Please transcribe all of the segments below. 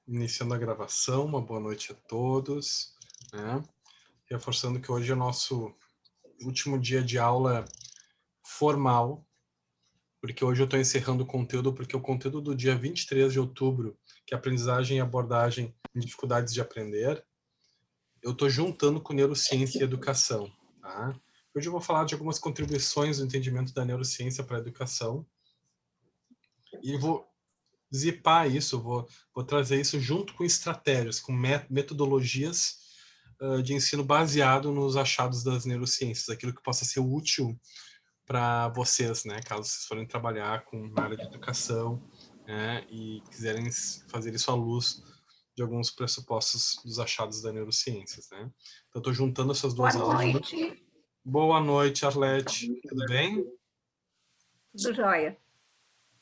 Iniciando a gravação, uma boa noite a todos, né? Reforçando que hoje é o nosso último dia de aula formal, porque hoje eu estou encerrando o conteúdo, porque o conteúdo do dia 23 de outubro, que é aprendizagem e abordagem em dificuldades de aprender, eu estou juntando com neurociência e educação, tá? Hoje eu vou falar de algumas contribuições do entendimento da neurociência para a educação e vou zipar isso, vou trazer isso junto com estratégias, com metodologias de ensino baseado nos achados das neurociências, aquilo que possa ser útil para vocês, né, caso vocês forem trabalhar com na área de educação, né, e quiserem fazer isso à luz de alguns pressupostos dos achados das neurociências, né. Então, estou juntando essas Boa duas aulas. noite. Boa noite, Arlete. Tudo bem? Tudo jóia.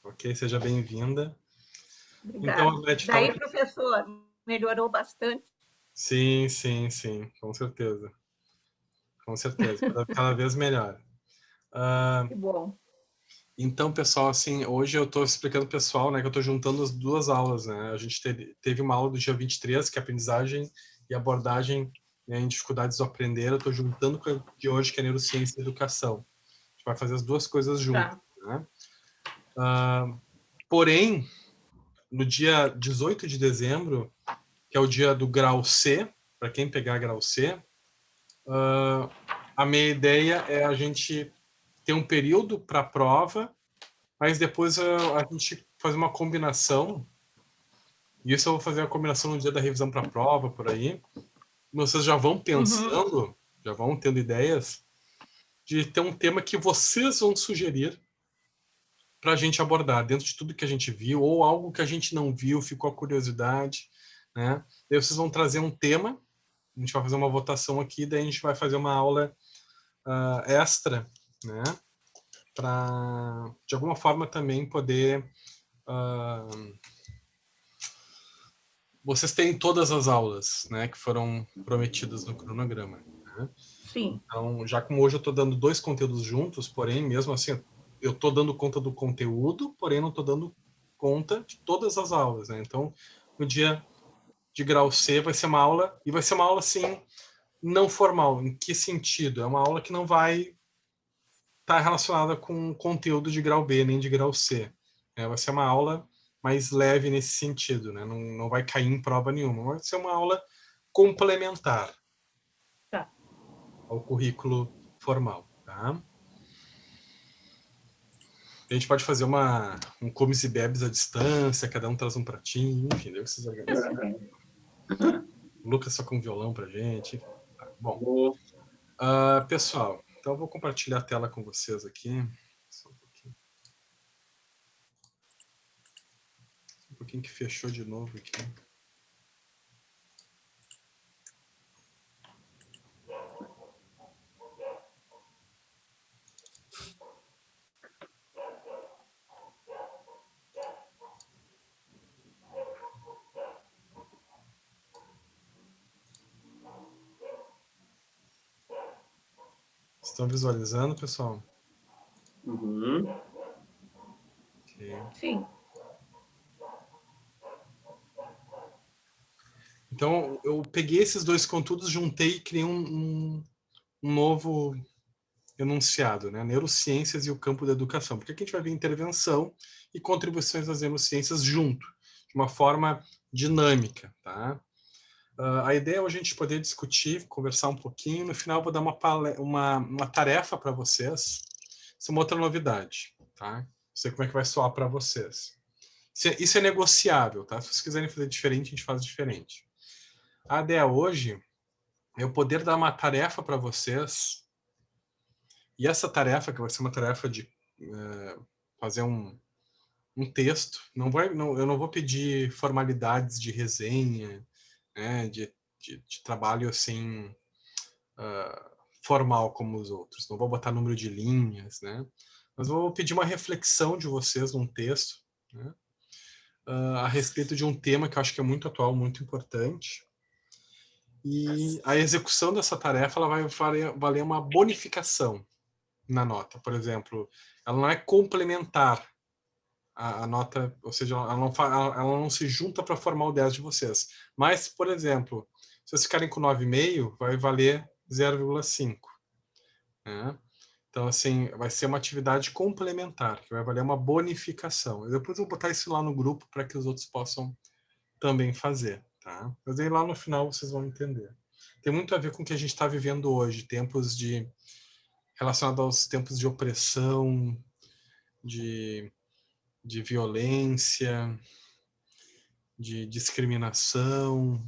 Ok, seja bem-vinda. Então, Obrigada. Arlete, estava... Daí, professor, melhorou bastante? Sim, sim, sim, com certeza. Com certeza, cada vez melhor. Que bom. Então, pessoal, assim, hoje eu estou explicando pro pessoal, né, que eu estou juntando as duas aulas, né? A gente teve uma aula do dia 23, que é aprendizagem e abordagem, né, em dificuldades do aprender. Eu estou juntando com a de hoje, que é neurociência e educação. A gente vai fazer as duas coisas juntas, Tá. né? Porém, no dia 18 de dezembro, que é o dia do grau C, para quem pegar grau C, a minha ideia é a gente ter um período para a prova, mas depois a gente faz uma combinação, e isso eu vou fazer a combinação no dia da revisão para a prova, por aí. Vocês já vão Uhum. pensando, já vão tendo ideias de ter um tema que vocês vão sugerir para a gente abordar, dentro de tudo que a gente viu, ou algo que a gente não viu, ficou a curiosidade, né? Daí vocês vão trazer um tema, a gente vai fazer uma votação aqui, daí a gente vai fazer uma aula extra, né? Para, de alguma forma, também poder... vocês têm todas as aulas, né, que foram prometidas no cronograma, né? Sim. Então, já como hoje eu estou dando dois conteúdos juntos, porém, mesmo assim, eu estou dando conta do conteúdo, porém não estou dando conta de todas as aulas, né? Então, no dia de grau C vai ser uma aula, e vai ser uma aula, assim, não formal. Em que sentido? É uma aula que não vai estar relacionada com conteúdo de grau B, nem de grau C. Vai ser uma aula mais leve nesse sentido, né? Não vai cair em prova nenhuma. Vai ser uma aula complementar Tá. ao currículo formal, tá? A gente pode fazer um comes e bebes à distância, cada um traz um pratinho, enfim, daí vocês organizam. O Lucas só com violão pra gente. Tá, bom, pessoal, então eu vou compartilhar a tela com vocês aqui. Só um pouquinho que fechou de novo aqui. Estão visualizando, pessoal? Uhum. Okay. Sim. Então, eu peguei esses dois conteúdos, juntei e criei um novo enunciado, né? Neurociências e o campo da educação. Porque aqui a gente vai ver intervenção e contribuições das neurociências junto, de uma forma dinâmica, tá? A ideia é a gente poder discutir, conversar um pouquinho. No final, eu vou dar uma tarefa para vocês. Isso é uma outra novidade, tá? Não sei como é que vai soar para vocês. Isso é negociável, tá? Se vocês quiserem fazer diferente, a gente faz diferente. A ideia hoje é eu poder dar uma tarefa para vocês, e essa tarefa, que vai ser uma tarefa de fazer um texto, eu não vou pedir formalidades de resenha, né, de trabalho assim, formal como os outros, não vou botar número de linhas, né, mas vou pedir uma reflexão de vocês num texto, né, a respeito de um tema que eu acho que é muito atual, muito importante. E a execução dessa tarefa ela vai valer uma bonificação na nota. Por exemplo, ela não é complementar a nota, ou seja, ela não se junta para formar o 10 de vocês. Mas, por exemplo, se vocês ficarem com 9,5, vai valer 0,5. Né? Então, assim, vai ser uma atividade complementar, que vai valer uma bonificação. Eu depois vou botar isso lá no grupo para que os outros possam também fazer. Tá? Mas aí lá no final vocês vão entender. Tem muito a ver com o que a gente está vivendo hoje, tempos de relacionado aos tempos de opressão, de violência, de discriminação,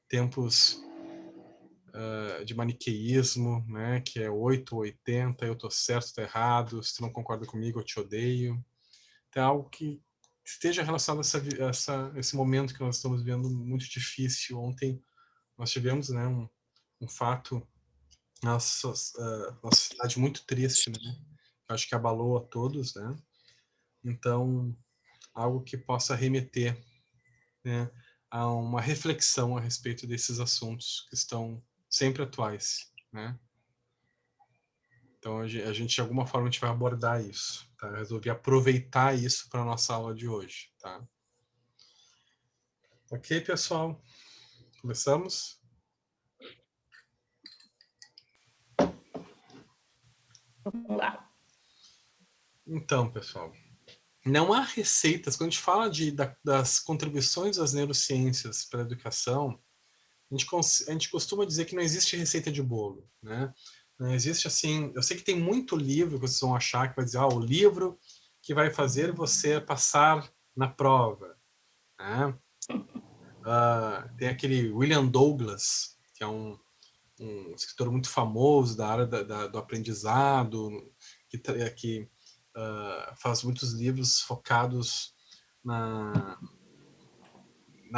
tempos de maniqueísmo, né, que é 8 ou 80, eu tô certo, tô errado, se tu não concorda comigo, eu te odeio. Tem algo que esteja relacionado a esse momento que nós estamos vivendo muito difícil. Ontem nós tivemos, né, um fato na nossa cidade muito triste, né? Acho que abalou a todos, né? Então, algo que possa remeter, né, a uma reflexão a respeito desses assuntos que estão sempre atuais, né? Então, a gente de alguma forma a gente vai abordar isso, tá? Eu resolvi aproveitar isso para a nossa aula de hoje, tá? Ok, pessoal? Começamos? Vamos lá. Então, pessoal, não há receitas. Quando a gente fala das contribuições das neurociências para a educação, a gente costuma dizer que não existe receita de bolo, né? Não existe assim. Eu sei que tem muito livro que vocês vão achar que vai dizer, o livro que vai fazer você passar na prova, né? Tem aquele William Douglas, que é um escritor muito famoso da área do aprendizado, que faz muitos livros focados na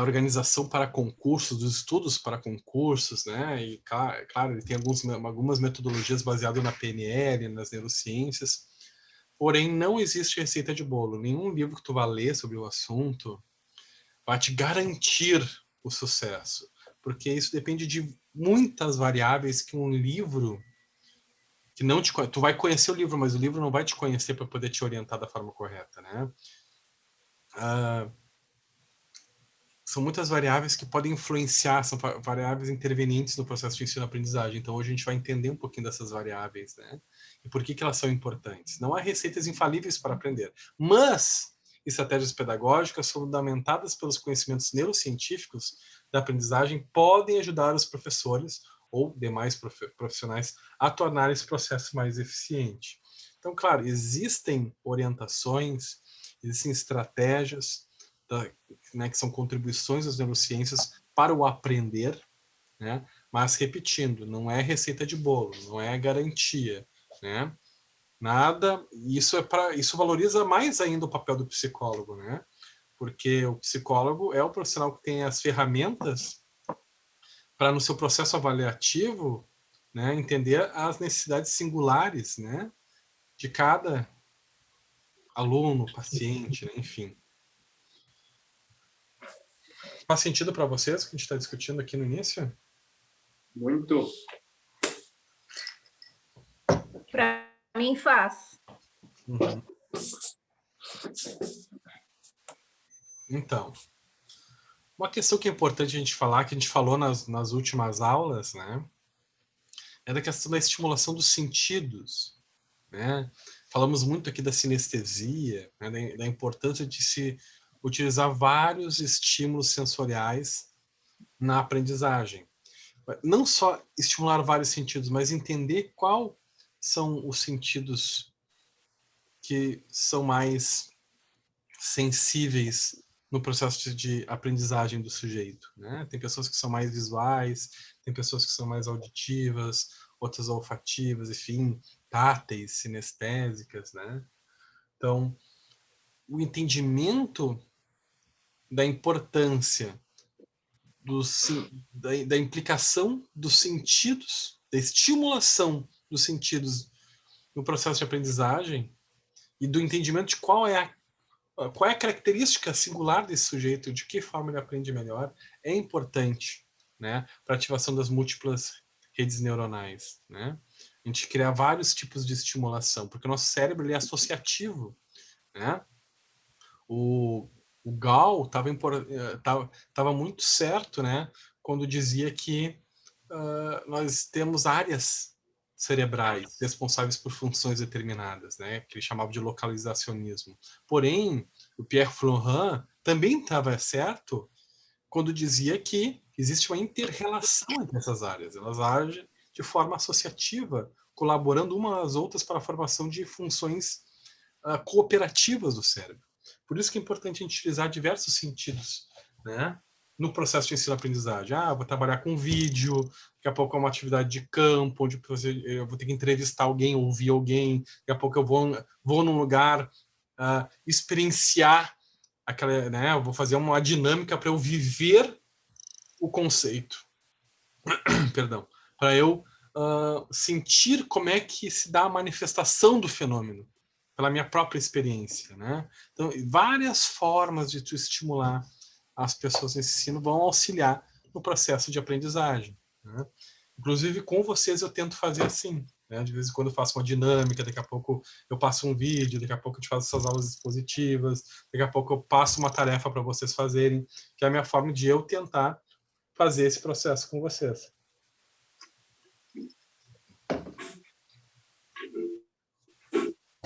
organização para concursos, dos estudos para concursos, né? E claro, ele tem algumas metodologias baseadas na PNL, nas neurociências. Porém, não existe receita de bolo. Nenhum livro que tu vá ler sobre o assunto vai te garantir o sucesso, porque isso depende de muitas variáveis que um livro que não te tu vai conhecer o livro, mas o livro não vai te conhecer para poder te orientar da forma correta, né? São muitas variáveis que podem influenciar, são variáveis intervenientes no processo de ensino-aprendizagem. Então, hoje a gente vai entender um pouquinho dessas variáveis, né? E por que elas são importantes. Não há receitas infalíveis para aprender, mas estratégias pedagógicas fundamentadas pelos conhecimentos neurocientíficos da aprendizagem podem ajudar os professores ou demais profissionais a tornar esse processo mais eficiente. Então, claro, existem orientações, existem estratégias, né, que são contribuições das neurociências para o aprender, né? Mas repetindo, não é receita de bolo, não é garantia, né? Nada, isso valoriza mais ainda o papel do psicólogo, né? Porque o psicólogo é o profissional que tem as ferramentas para no seu processo avaliativo, né, entender as necessidades singulares, né, de cada aluno, paciente, né, enfim. Faz sentido para vocês o que a gente está discutindo aqui no início? Muito. Para mim faz. Uhum. Então, uma questão que é importante a gente falar, que a gente falou nas últimas aulas, né, é da questão da estimulação dos sentidos, né? Falamos muito aqui da sinestesia, né, da importância de se utilizar vários estímulos sensoriais na aprendizagem. Não só estimular vários sentidos, mas entender qual são os sentidos que são mais sensíveis no processo de aprendizagem do sujeito, né? Tem pessoas que são mais visuais, tem pessoas que são mais auditivas, outras olfativas, enfim, táteis, sinestésicas, né? Então, o entendimento da importância da implicação dos sentidos, da estimulação dos sentidos no processo de aprendizagem e do entendimento de qual é a característica singular desse sujeito, de que forma ele aprende melhor, é importante, né, para a ativação das múltiplas redes neuronais, né? A gente criar vários tipos de estimulação, porque o nosso cérebro ele é associativo, né? O Gall estava muito certo, né, quando dizia que nós temos áreas cerebrais responsáveis por funções determinadas, né, que ele chamava de localizacionismo. Porém, o Pierre Florin também estava certo quando dizia que existe uma inter-relação entre essas áreas. Elas agem de forma associativa, colaborando umas às outras para a formação de funções cooperativas do cérebro. Por isso que é importante a gente utilizar diversos sentidos, né, no processo de ensino-aprendizagem. Vou trabalhar com vídeo, daqui a pouco é uma atividade de campo, onde eu vou ter que entrevistar alguém, ouvir alguém, daqui a pouco eu vou num lugar experienciar aquela, né, eu vou fazer uma dinâmica para eu viver o conceito. Perdão. Para eu sentir como é que se dá a manifestação do fenômeno, pela minha própria experiência, né? Então, várias formas de tu estimular as pessoas nesse ensino vão auxiliar no processo de aprendizagem, né? Inclusive, com vocês eu tento fazer assim, né? De vez em quando eu faço uma dinâmica, daqui a pouco eu passo um vídeo, daqui a pouco eu te faço essas aulas expositivas, daqui a pouco eu passo uma tarefa para vocês fazerem, que é a minha forma de eu tentar fazer esse processo com vocês.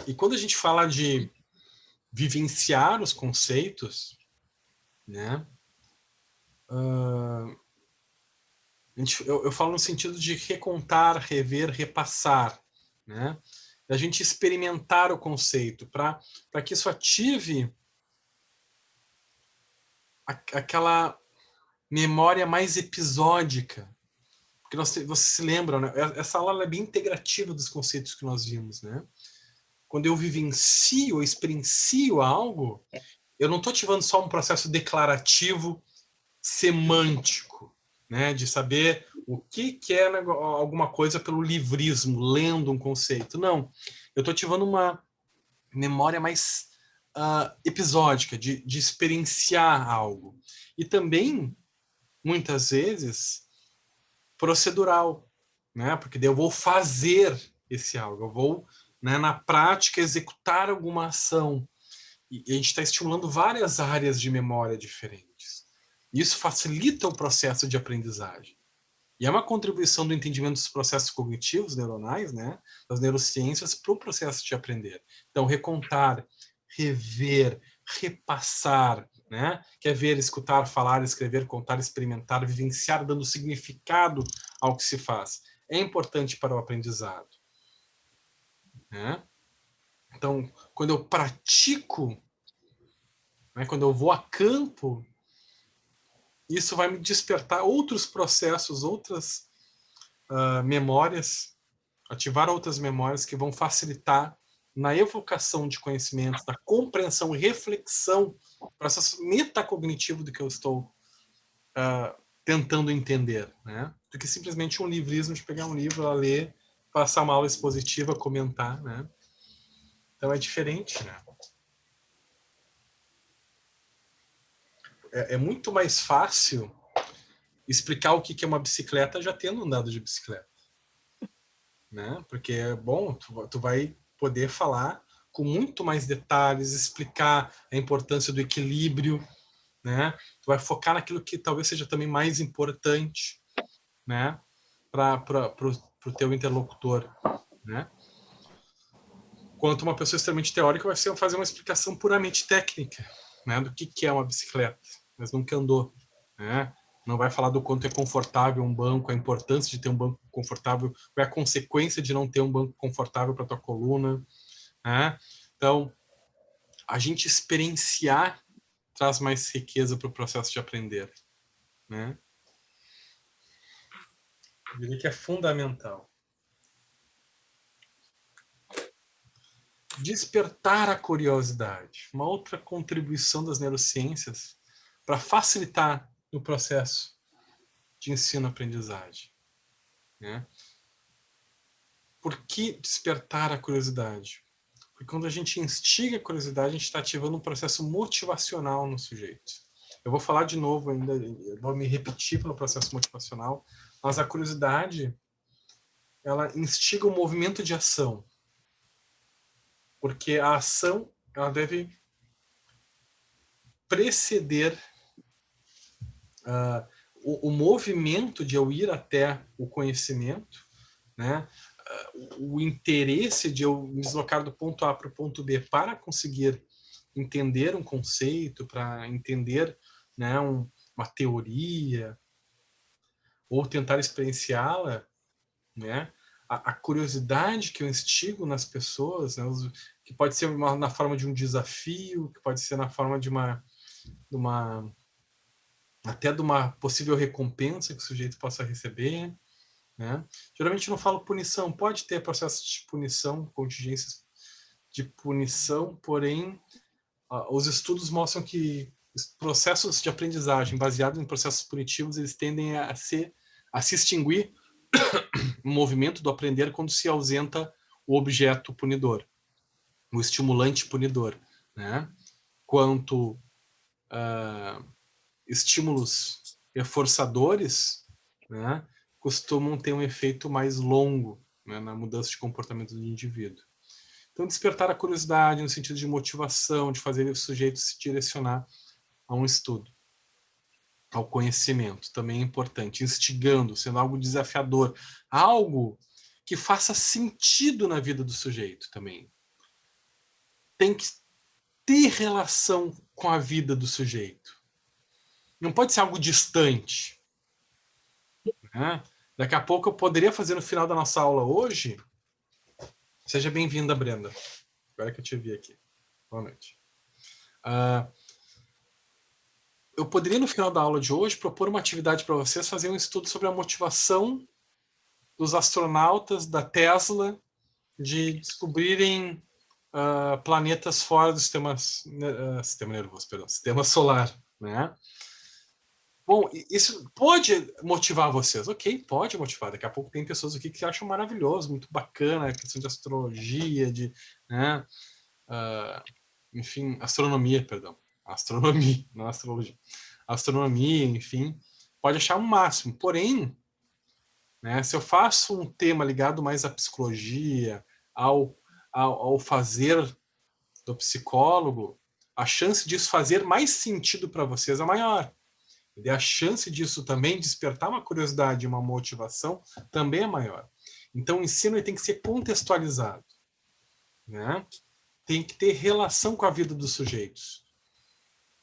E quando a gente fala de vivenciar os conceitos, né, eu falo no sentido de recontar, rever, repassar, né, a gente experimentar o conceito para que isso ative aquela memória mais episódica. Porque vocês se lembram, né? Essa aula é bem integrativa dos conceitos que nós vimos, né? Quando eu vivencio, eu experiencio algo, eu não estou ativando só um processo declarativo semântico, né, de saber o que é alguma coisa pelo livrismo, lendo um conceito. Não, eu estou ativando uma memória mais episódica, de experienciar algo. E também, muitas vezes, procedural, né, porque daí eu vou fazer esse algo, eu vou, né, na prática, executar alguma ação. E a gente está estimulando várias áreas de memória diferentes. Isso facilita o processo de aprendizagem. E é uma contribuição do entendimento dos processos cognitivos neuronais, né, das neurociências, para o processo de aprender. Então, recontar, rever, repassar, né, que é ver, escutar, falar, escrever, contar, experimentar, vivenciar, dando significado ao que se faz. É importante para o aprendizado, né? Então, quando eu pratico, né, quando eu vou a campo, isso vai me despertar outros processos, outras memórias, ativar outras memórias que vão facilitar na evocação de conhecimentos, na compreensão e reflexão, processo metacognitivo do que eu estou tentando entender, né? Do que simplesmente um livrismo de pegar um livro, ler, passar uma aula expositiva, comentar, né? Então é diferente, né? É muito mais fácil explicar o que é uma bicicleta já tendo andado de bicicleta, né? Porque é bom, tu vai poder falar com muito mais detalhes, explicar a importância do equilíbrio, né? Tu vai focar naquilo que talvez seja também mais importante, né? Para o teu interlocutor, né? Quanto uma pessoa extremamente teórica vai ser fazer uma explicação puramente técnica, né? Do que é uma bicicleta, mas nunca andou, né? Não vai falar do quanto é confortável um banco, a importância de ter um banco confortável, qual é a consequência de não ter um banco confortável para tua coluna, né? Então, a gente experienciar traz mais riqueza para o processo de aprender, né? Eu diria que é fundamental. Despertar a curiosidade, uma outra contribuição das neurociências para facilitar o processo de ensino-aprendizagem, né? Por que despertar a curiosidade? Porque quando a gente instiga a curiosidade, a gente está ativando um processo motivacional no sujeito. Eu vou falar de novo ainda, eu vou me repetir pelo processo motivacional, mas a curiosidade, ela instiga o movimento de ação. Porque a ação, ela deve preceder o movimento de eu ir até o conhecimento, né? O interesse de eu me deslocar do ponto A para o ponto B para conseguir entender um conceito, para entender, né, uma teoria, ou tentar experienciá-la, né? A curiosidade que eu instigo nas pessoas, né, que pode ser na forma de um desafio, que pode ser na forma de uma até de uma possível recompensa que o sujeito possa receber, né? Geralmente não falo punição, pode ter processos de punição, contingências de punição, porém os estudos mostram que os processos de aprendizagem baseados em processos punitivos, eles tendem a se extinguir o movimento do aprender quando se ausenta o objeto punidor, o estimulante punidor, né? Quanto estímulos reforçadores, né, costumam ter um efeito mais longo, né, na mudança de comportamento do indivíduo. Então, despertar a curiosidade no sentido de motivação, de fazer o sujeito se direcionar a um estudo, ao conhecimento, também é importante, instigando, sendo algo desafiador, algo que faça sentido na vida do sujeito também. Tem que ter relação com a vida do sujeito. Não pode ser algo distante, né? Daqui a pouco eu poderia fazer no final da nossa aula hoje. Seja bem-vinda, Brenda. Agora que eu te vi aqui. Boa noite. Eu poderia, no final da aula de hoje, propor uma atividade para vocês, fazer um estudo sobre a motivação dos astronautas da Tesla de descobrirem planetas fora do sistema nervoso, perdão, sistema solar, né? Bom, isso pode motivar vocês. Ok, pode motivar. Daqui a pouco tem pessoas aqui que acham maravilhoso, muito bacana a questão de astrologia, de, né, enfim, astronomia, perdão. Astronomia, não astrologia. Astronomia, enfim, pode achar um máximo. Porém, né, se eu faço um tema ligado mais à psicologia, ao fazer do psicólogo, a chance disso fazer mais sentido para vocês é maior. E a chance disso também despertar uma curiosidade e uma motivação também é maior. Então, o ensino ele tem que ser contextualizado, né? Tem que ter relação com a vida dos sujeitos.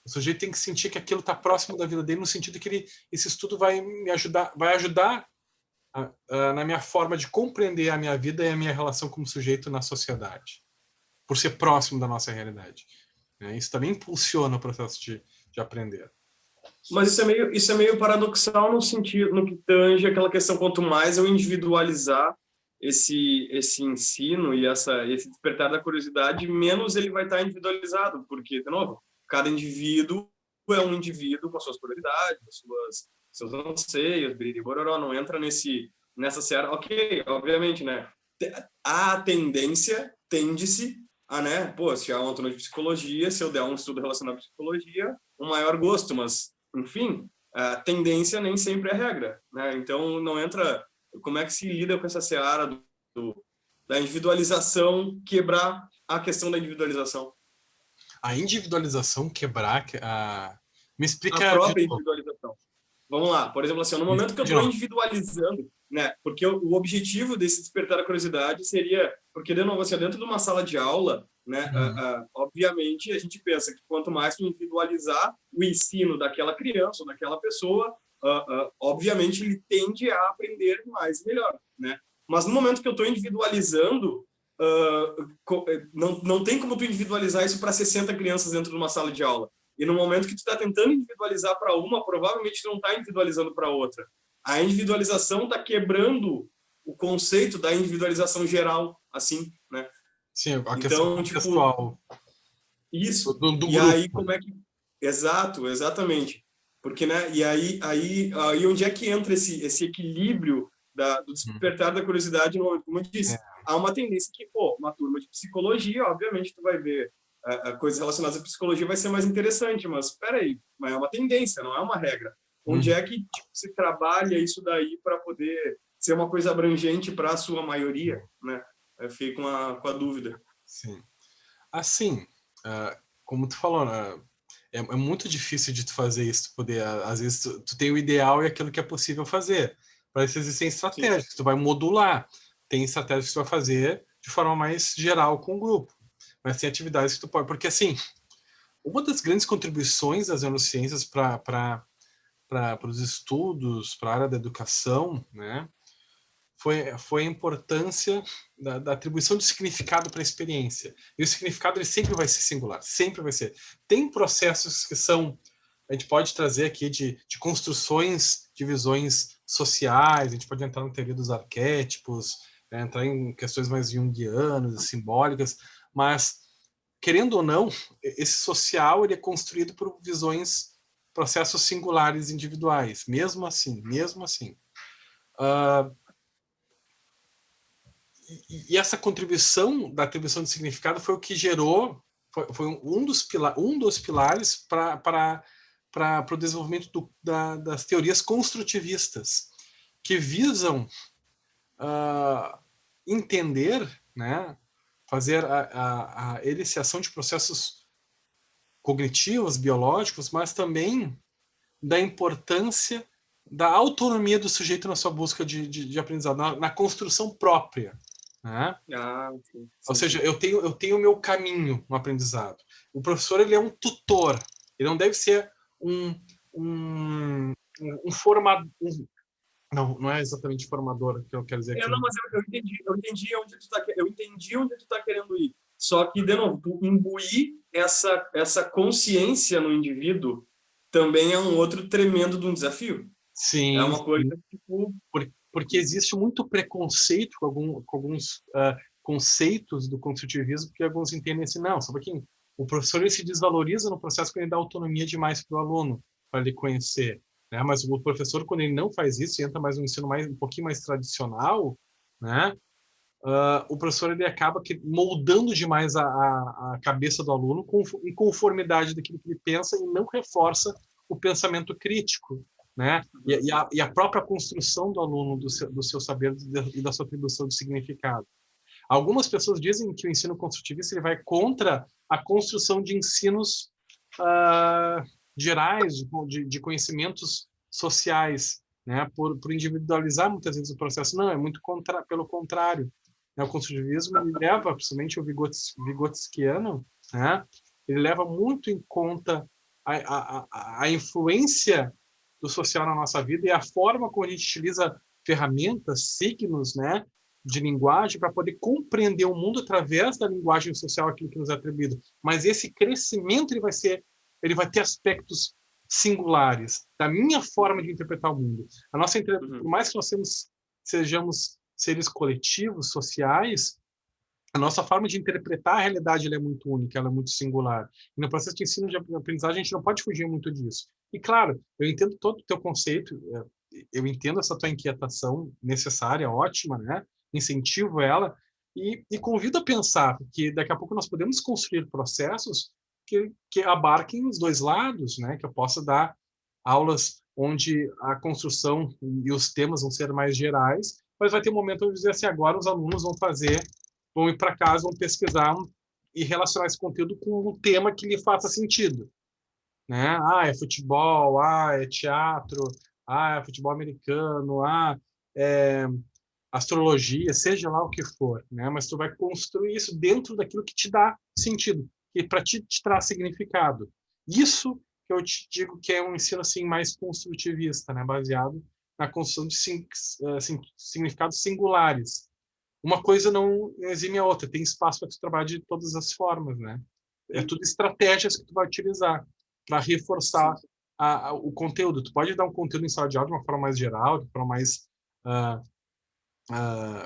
O sujeito tem que sentir que aquilo está próximo da vida dele, no sentido que esse estudo vai me ajudar, na minha forma de compreender a minha vida e a minha relação como sujeito na sociedade, por ser próximo da nossa realidade. Isso também impulsiona o processo de aprender. Mas isso é meio paradoxal no sentido, no que tange aquela questão, quanto mais eu individualizar esse ensino e esse despertar da curiosidade, menos ele vai estar individualizado, porque, de novo, cada indivíduo é um indivíduo com as suas prioridades, seus anseios, biriri bororó, não entra nessa seara. Ok, obviamente, né? A tendência tende-se a, né? Pô, se há uma turma de psicologia, se eu der um estudo relacionado à psicologia, um maior gosto, mas enfim, a tendência nem sempre é regra, né? Então não entra. Como é que se lida com essa seara da individualização, quebrar a questão da individualização? A individualização quebrar me explica a própria individualização. Vamos lá, por exemplo, assim, no momento que eu estou individualizando, né? Porque o objetivo desse despertar a curiosidade seria, porque de novo, assim, dentro de uma sala de aula, né? Obviamente a gente pensa que quanto mais tu individualizar o ensino daquela criança ou daquela pessoa, obviamente ele tende a aprender mais e melhor, né? Mas no momento que eu estou individualizando, não tem como tu individualizar isso para 60 crianças dentro de uma sala de aula. E no momento que tu está tentando individualizar para uma, provavelmente tu não está individualizando para outra. A individualização está quebrando o conceito da individualização geral, assim, né? Sim, a questão pessoal. Isso. Do e grupo. aí, como é que... Exato, exatamente. Porque, né? E aí onde é que entra esse equilíbrio do despertar da curiosidade? Como eu disse, há uma tendência que, uma turma de psicologia, obviamente, tu vai ver coisas relacionadas à psicologia vai ser mais interessante, mas espera aí, mas é uma tendência, não é uma regra. Onde é que se trabalha isso daí para poder ser uma coisa abrangente para a sua maioria, né? Eu fico com a dúvida. Sim. Assim, como tu falou, é muito difícil de tu fazer isso, tu poder, às vezes tu tem o ideal e aquilo que é possível fazer. Para isso existem estratégias, tu vai modular. Tem estratégias que tu vai fazer de forma mais geral com o grupo. Mas tem atividades que tu pode... Porque, assim, uma das grandes contribuições das neurociências para os estudos, para a área da educação, né, foi a importância da atribuição de significado para a experiência. E o significado ele sempre vai ser singular, sempre vai ser. Tem processos que são, a gente pode trazer aqui de construções de visões sociais, a gente pode entrar na teoria dos arquétipos, né, entrar em questões mais junguianas, simbólicas, mas, querendo ou não, esse social ele é construído por visões, processos singulares individuais, mesmo assim, mesmo assim. E essa contribuição da atribuição de significado foi o que gerou, foi um dos pilares para o desenvolvimento das teorias construtivistas, que visam entender, né, fazer a eliciação de processos cognitivos, biológicos, mas também da importância da autonomia do sujeito na sua busca de aprendizado, na construção própria. Né? Sim. Ou seja, eu tenho o meu caminho no aprendizado. O professor ele é um tutor, ele não deve ser um formador. Não é exatamente formador que eu quero dizer aqui. Não, mas eu entendi onde tu está querendo ir. Só que, de novo, tu imbuir essa consciência no indivíduo também é um outro tremendo de um desafio. Sim. É uma coisa tipo... Porque existe muito preconceito com alguns conceitos do construtivismo, porque alguns entendem assim, não, só um pouquinho. O professor ele se desvaloriza no processo quando ele dá autonomia demais para o aluno, para ele conhecer. Né? Mas o professor, quando ele não faz isso, entra mais no ensino um pouquinho mais tradicional, né? O professor ele acaba moldando demais a cabeça do aluno em conformidade daquilo que ele pensa e não reforça o pensamento crítico. Né? E a própria construção do aluno, do seu saber e da sua atribuição de significado. Algumas pessoas dizem que o ensino construtivista ele vai contra a construção de ensinos gerais, de conhecimentos sociais, né? por individualizar muitas vezes o processo. Não, é muito pelo contrário. Né? O construtivismo ele leva, principalmente o Vygotskiano, né? Ele leva muito em conta a influência do social na nossa vida e a forma como a gente utiliza ferramentas, signos, né, de linguagem para poder compreender o mundo através da linguagem social, aquilo que nos é atribuído. Mas esse crescimento ele vai ter aspectos singulares da minha forma de interpretar o mundo. Por mais que nós sejamos seres coletivos, sociais, a nossa forma de interpretar a realidade ela é muito única, ela é muito singular. E no processo de ensino de aprendizagem a gente não pode fugir muito disso. E claro, eu entendo todo o teu conceito, eu entendo essa tua inquietação necessária, ótima, né? Incentivo ela e convido a pensar que daqui a pouco nós podemos construir processos que abarquem os dois lados, né? Que eu possa dar aulas onde a construção e os temas vão ser mais gerais, mas vai ter um momento onde dizer assim, agora os alunos vão ir para casa, vão pesquisar e relacionar esse conteúdo com um tema que lhe faça sentido. Né? É futebol, é teatro, é futebol americano, é astrologia, seja lá o que for. Né? Mas tu vai construir isso dentro daquilo que te dá sentido, que para ti te traz significado. Isso que eu te digo que é um ensino assim, mais construtivista, né? Baseado na construção de significados singulares. Uma coisa não exime a outra, tem espaço para tu trabalhar de todas as formas, né? É tudo estratégias que tu vai utilizar para reforçar o conteúdo. Tu pode dar um conteúdo em sala de aula de uma forma mais geral, de uma forma mais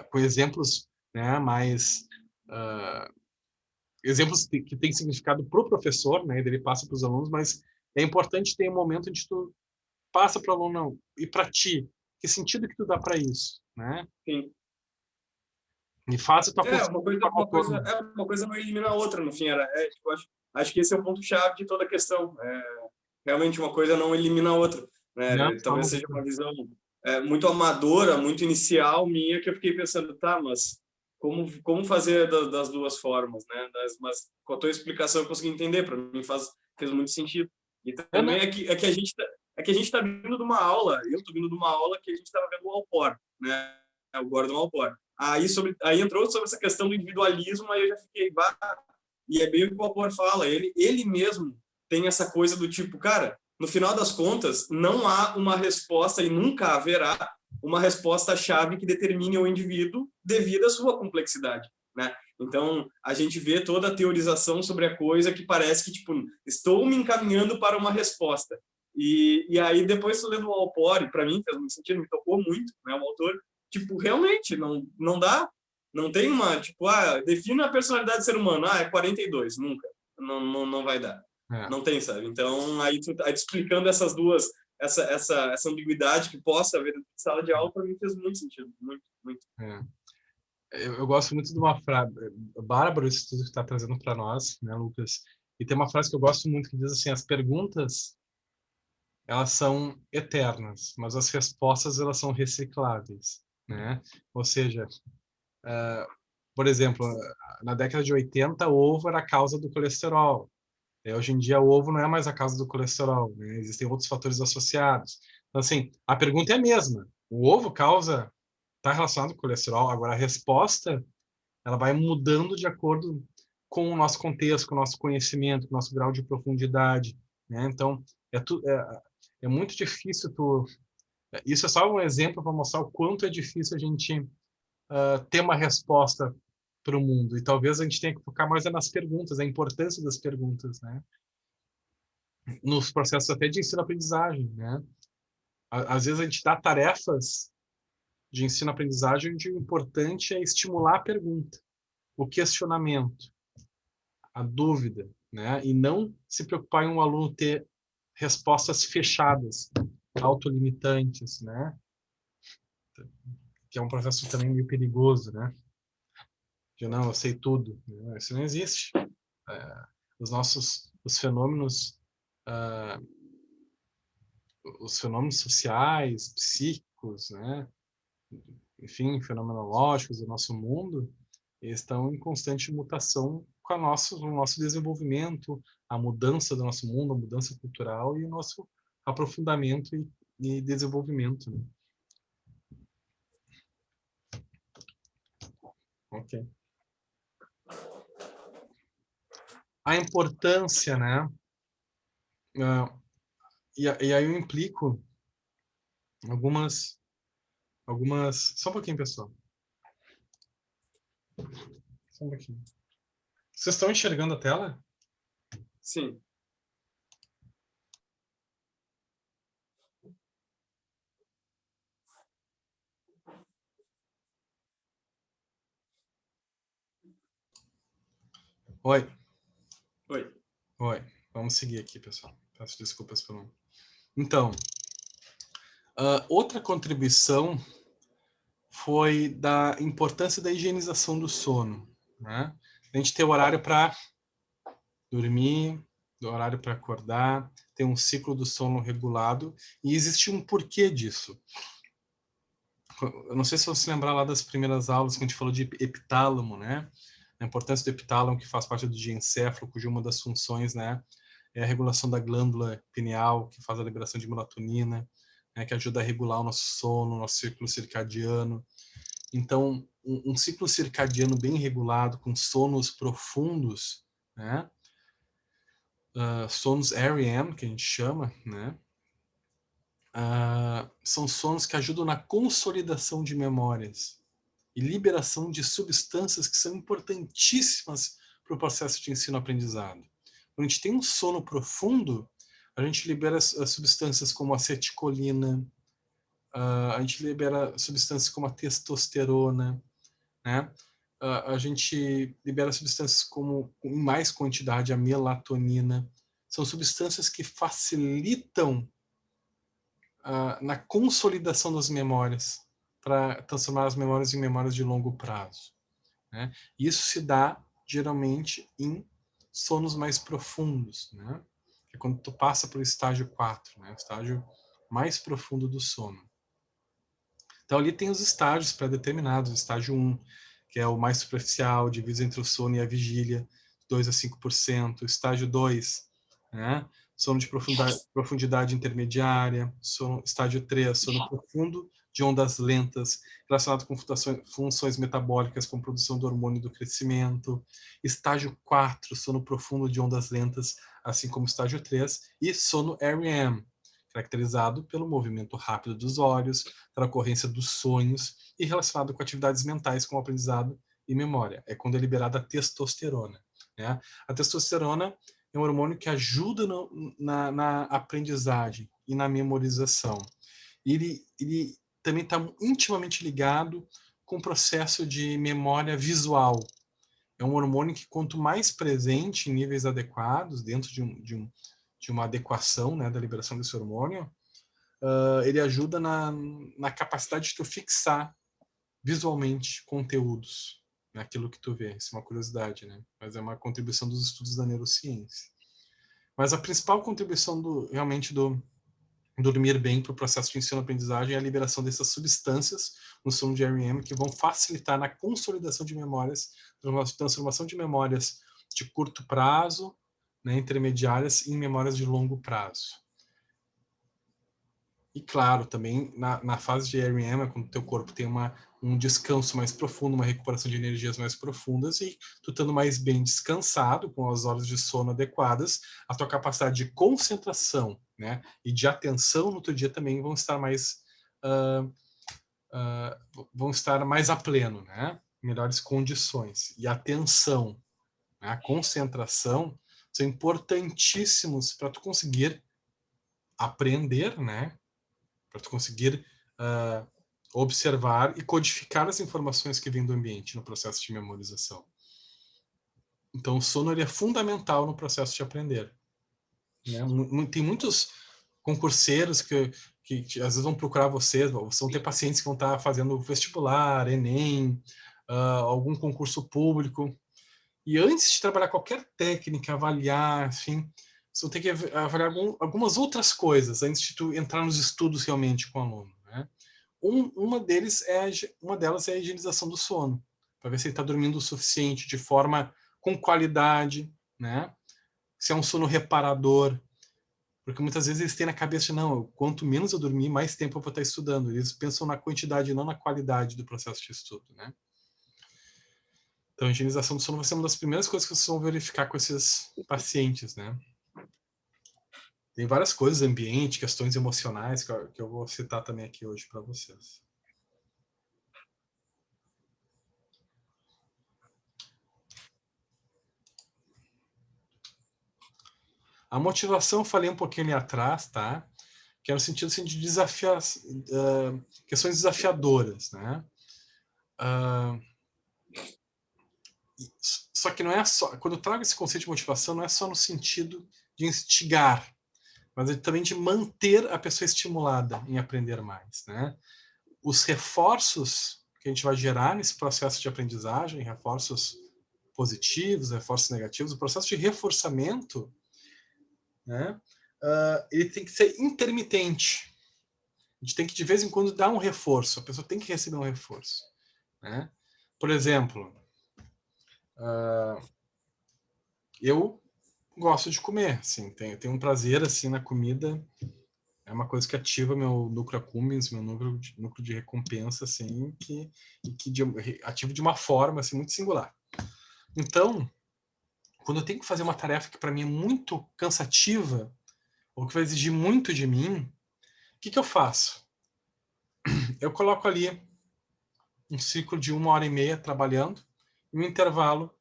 com exemplos, né? Mais exemplos que têm significado para o professor, né? Ele passa para os alunos, mas é importante ter um momento onde tu passa para o aluno, não, e para ti, que sentido que tu dá para isso, né? Sim. E faz a tua uma coisa não elimina a outra, no fim. Tipo, acho que esse é o ponto-chave de toda a questão. Realmente, uma coisa não elimina a outra. Né? Talvez seja uma visão muito amadora, muito inicial minha, que eu fiquei pensando, tá, mas como fazer das duas formas? Né? Mas com a tua explicação eu consegui entender. Para mim faz fez muito sentido. E também é que a gente tá vindo de uma aula, eu tô vindo de uma aula que a gente estava vendo o Alport, né? O Gordon Alport. Aí entrou sobre essa questão do individualismo, aí eu já fiquei, e é bem o que o Alport fala, ele mesmo tem essa coisa do tipo, cara, no final das contas, não há uma resposta e nunca haverá uma resposta-chave que determine o indivíduo devido à sua complexidade, né? Então, a gente vê toda a teorização sobre a coisa que parece que, tipo, estou me encaminhando para uma resposta. E aí, depois, lendo o Alport, para mim, fez muito sentido, me tocou muito, né, o autor. Tipo, realmente, não dá, não tem uma, tipo, define a personalidade do ser humano, é 42, nunca, não vai dar. Não tem, sabe? Então, aí tu explicando essas duas, essa ambiguidade que possa haver dentro de sala de aula, para mim fez muito sentido, muito, muito. Eu gosto muito de uma frase, bárbaro isso tudo que está trazendo para nós, né, Lucas? E tem uma frase que eu gosto muito que diz assim: as perguntas, elas são eternas, mas as respostas, elas são recicláveis, né? Ou seja, por exemplo, na década de 80, o ovo era a causa do colesterol. Hoje em dia, o ovo não é mais a causa do colesterol, né? Existem outros fatores associados. Então, assim, a pergunta é a mesma. O ovo está relacionado com o colesterol. Agora, a resposta, ela vai mudando de acordo com o nosso contexto, com o nosso conhecimento, com o nosso grau de profundidade, né? Então, é muito difícil Isso é só um exemplo para mostrar o quanto é difícil a gente ter uma resposta para o mundo. E talvez a gente tenha que focar mais nas perguntas, a importância das perguntas, né? Nos processos até de ensino-aprendizagem, né? Às vezes a gente dá tarefas de ensino-aprendizagem onde o importante é estimular a pergunta, o questionamento, a dúvida, né? E não se preocupar em um aluno ter respostas fechadas, autolimitantes, né? Que é um processo também meio perigoso, né? De não, eu sei tudo. Isso não existe. Os fenômenos sociais, psíquicos, né? Enfim, fenomenológicos do nosso mundo, eles estão em constante mutação com o nosso desenvolvimento, a mudança do nosso mundo, a mudança cultural e o nosso aprofundamento e desenvolvimento, né? Ok. A importância, né? E aí eu implico algumas... Só um pouquinho, pessoal. Só um pouquinho. Vocês estão enxergando a tela? Sim. Oi. Oi. Oi. Vamos seguir aqui, pessoal. Peço desculpas pelo... Então, outra contribuição foi da importância da higienização do sono, né? A gente ter horário para dormir, horário para acordar, ter um ciclo do sono regulado, e existe um porquê disso. Eu não sei se você lembrar lá das primeiras aulas que a gente falou de epitálamo, né? A importância do epitálamo, que faz parte do diencéfalo, cuja uma das funções, né, é a regulação da glândula pineal, que faz a liberação de melatonina, né, que ajuda a regular o nosso sono, o nosso ciclo circadiano. Então, um ciclo circadiano bem regulado, com sonos profundos, né? Sonos REM, que a gente chama, né? São sonos que ajudam na consolidação de memórias e liberação de substâncias que são importantíssimas para o processo de ensino-aprendizado. Quando a gente tem um sono profundo, a gente libera substâncias como acetilcolina, a gente libera substâncias como a testosterona, né? A gente libera substâncias como, em mais quantidade, a melatonina. São substâncias que facilitam na consolidação das memórias, para transformar as memórias em memórias de longo prazo, né? Isso se dá, geralmente, em sonos mais profundos, né? É quando tu passa para o estágio 4, né? O estágio mais profundo do sono. Então, ali tem os estágios pré-determinados. O estágio 1, que é o mais superficial, divide entre o sono e a vigília, 2 a 5%. O estágio 2, né? Sono de profundidade intermediária, estágio 3, sono profundo de ondas lentas, relacionado com funções metabólicas, com produção do hormônio do crescimento. Estágio 4, sono profundo de ondas lentas, assim como estágio 3, e sono REM, caracterizado pelo movimento rápido dos olhos, pela ocorrência dos sonhos e relacionado com atividades mentais como aprendizado e memória. É quando é liberada a testosterona, né? A testosterona é um hormônio que ajuda na aprendizagem e na memorização. Ele também está intimamente ligado com o processo de memória visual. É um hormônio que, quanto mais presente em níveis adequados, dentro de uma adequação, né, da liberação desse hormônio, ele ajuda na capacidade de tu fixar visualmente conteúdos naquilo que tu vê. Isso é uma curiosidade, né? Mas é uma contribuição dos estudos da neurociência. Mas a principal contribuição realmente do dormir bem para o processo de ensino-aprendizagem é a liberação dessas substâncias no sono de REM que vão facilitar na consolidação de memórias, transformação de memórias de curto prazo, né, intermediárias, em memórias de longo prazo. E claro, também na fase de REM, é quando o teu corpo tem um descanso mais profundo, uma recuperação de energias mais profundas, e tu estando mais bem descansado, com as horas de sono adequadas, a tua capacidade de concentração, né, e de atenção no outro dia também vão estar mais a pleno, né, em melhores condições. E a atenção, né, a concentração são importantíssimos para tu conseguir aprender, né, para tu conseguir observar e codificar as informações que vêm do ambiente no processo de memorização. Então, o sono ele é fundamental no processo de aprender, né? Tem muitos concurseiros que às vezes vão procurar vocês, vão ter pacientes que vão estar fazendo vestibular, Enem, algum concurso público, e antes de trabalhar qualquer técnica, avaliar, enfim, você vai ter que avaliar algumas outras coisas antes de tu entrar nos estudos realmente com o aluno, né? Uma delas é a higienização do sono, para ver se ele está dormindo o suficiente, de forma com qualidade, né? Se é um sono reparador, porque muitas vezes eles têm na cabeça de, não, quanto menos eu dormir, mais tempo eu vou estar estudando. Eles pensam na quantidade, não na qualidade do processo de estudo, né? Então, a higienização do sono vai ser uma das primeiras coisas que vocês vão verificar com esses pacientes, né? Tem várias coisas, ambiente, questões emocionais, que eu vou citar também aqui hoje para vocês. A motivação, eu falei um pouquinho ali atrás, tá? Que é no sentido assim, de desafiar, questões desafiadoras, né? Só que não é só, quando eu trago esse conceito de motivação, não é só no sentido de instigar, mas também de manter a pessoa estimulada em aprender mais, né? Os reforços que a gente vai gerar nesse processo de aprendizagem, reforços positivos, reforços negativos, o processo de reforçamento, né? Ele tem que ser intermitente. A gente tem que, de vez em quando, dar um reforço. A pessoa tem que receber um reforço, né? Por exemplo, eu gosto de comer, assim, tenho um prazer assim na comida. É uma coisa que ativa meu núcleo accumbens, meu núcleo de recompensa, assim, que ativa de uma forma assim muito singular. Então, quando eu tenho que fazer uma tarefa que para mim é muito cansativa ou que vai exigir muito de mim, o que eu faço? Eu coloco ali um ciclo de 1h30 trabalhando e um intervalo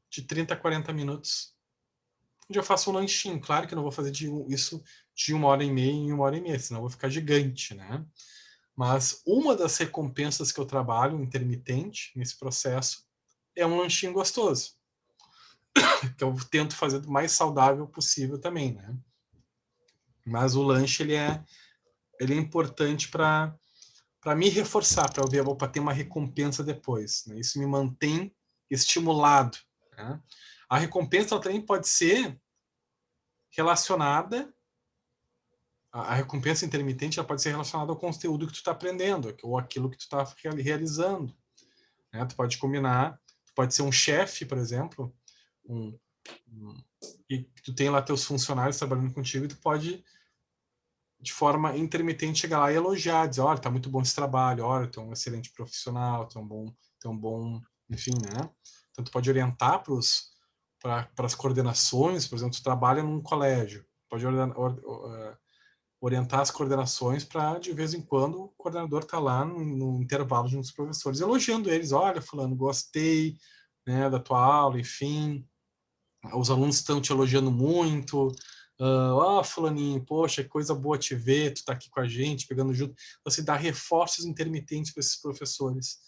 de 30 a 40 minutos, onde eu faço um lanchinho. Claro que eu não vou fazer isso de 1h30 em 1h30, senão eu vou ficar gigante, né? Mas uma das recompensas que eu trabalho, intermitente, nesse processo, é um lanchinho gostoso, que eu tento fazer o mais saudável possível também, né? Mas o lanche, ele é importante para me reforçar, para ter uma recompensa depois, né? Isso me mantém estimulado, né? A recompensa ela também pode ser relacionada, a recompensa intermitente ela pode ser relacionada ao conteúdo que tu está aprendendo, ou aquilo que tu está realizando, né? Tu pode combinar, tu pode ser um chefe, por exemplo, e tu tem lá teus funcionários trabalhando contigo, e tu pode, de forma intermitente, chegar lá e elogiar, dizer, olha, tá muito bom esse trabalho, olha, tu é um excelente profissional, tu é um bom, enfim, né? Então tu pode orientar para as coordenações, por exemplo, tu trabalha num colégio, pode orientar as coordenações para, de vez em quando, o coordenador tá lá no intervalo junto com os professores, elogiando eles, olha, fulano, gostei, né, da tua aula, enfim, os alunos estão te elogiando muito, fulaninho, poxa, que coisa boa te ver, tu tá aqui com a gente, pegando junto, você dá reforços intermitentes para esses professores,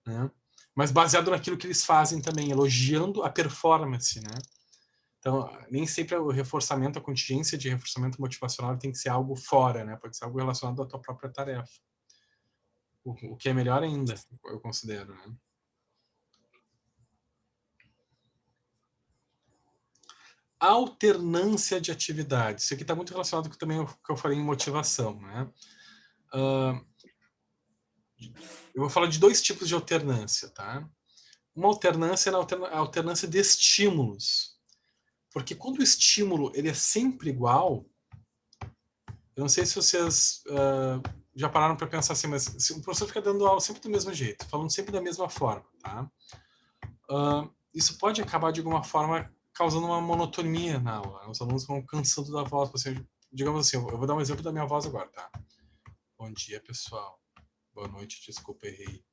né? Mas baseado naquilo que eles fazem também, elogiando a performance, né? Então, nem sempre o reforçamento, a contingência de reforçamento motivacional tem que ser algo fora, né? Pode ser algo relacionado à tua própria tarefa. O que é melhor ainda, eu considero, né? Alternância de atividades. Isso aqui está muito relacionado com também o que eu falei em motivação, né? Eu vou falar de 2 tipos de alternância, tá? Uma alternância é a alternância de estímulos. Porque quando o estímulo ele é sempre igual, eu não sei se vocês já pararam para pensar assim, mas se o professor fica dando aula sempre do mesmo jeito, falando sempre da mesma forma, tá? Isso pode acabar, de alguma forma, causando uma monotonia na aula. Os alunos vão cansando da voz. Digamos assim, eu vou dar um exemplo da minha voz agora, tá? Bom dia, pessoal. Boa noite, desculpa, errei.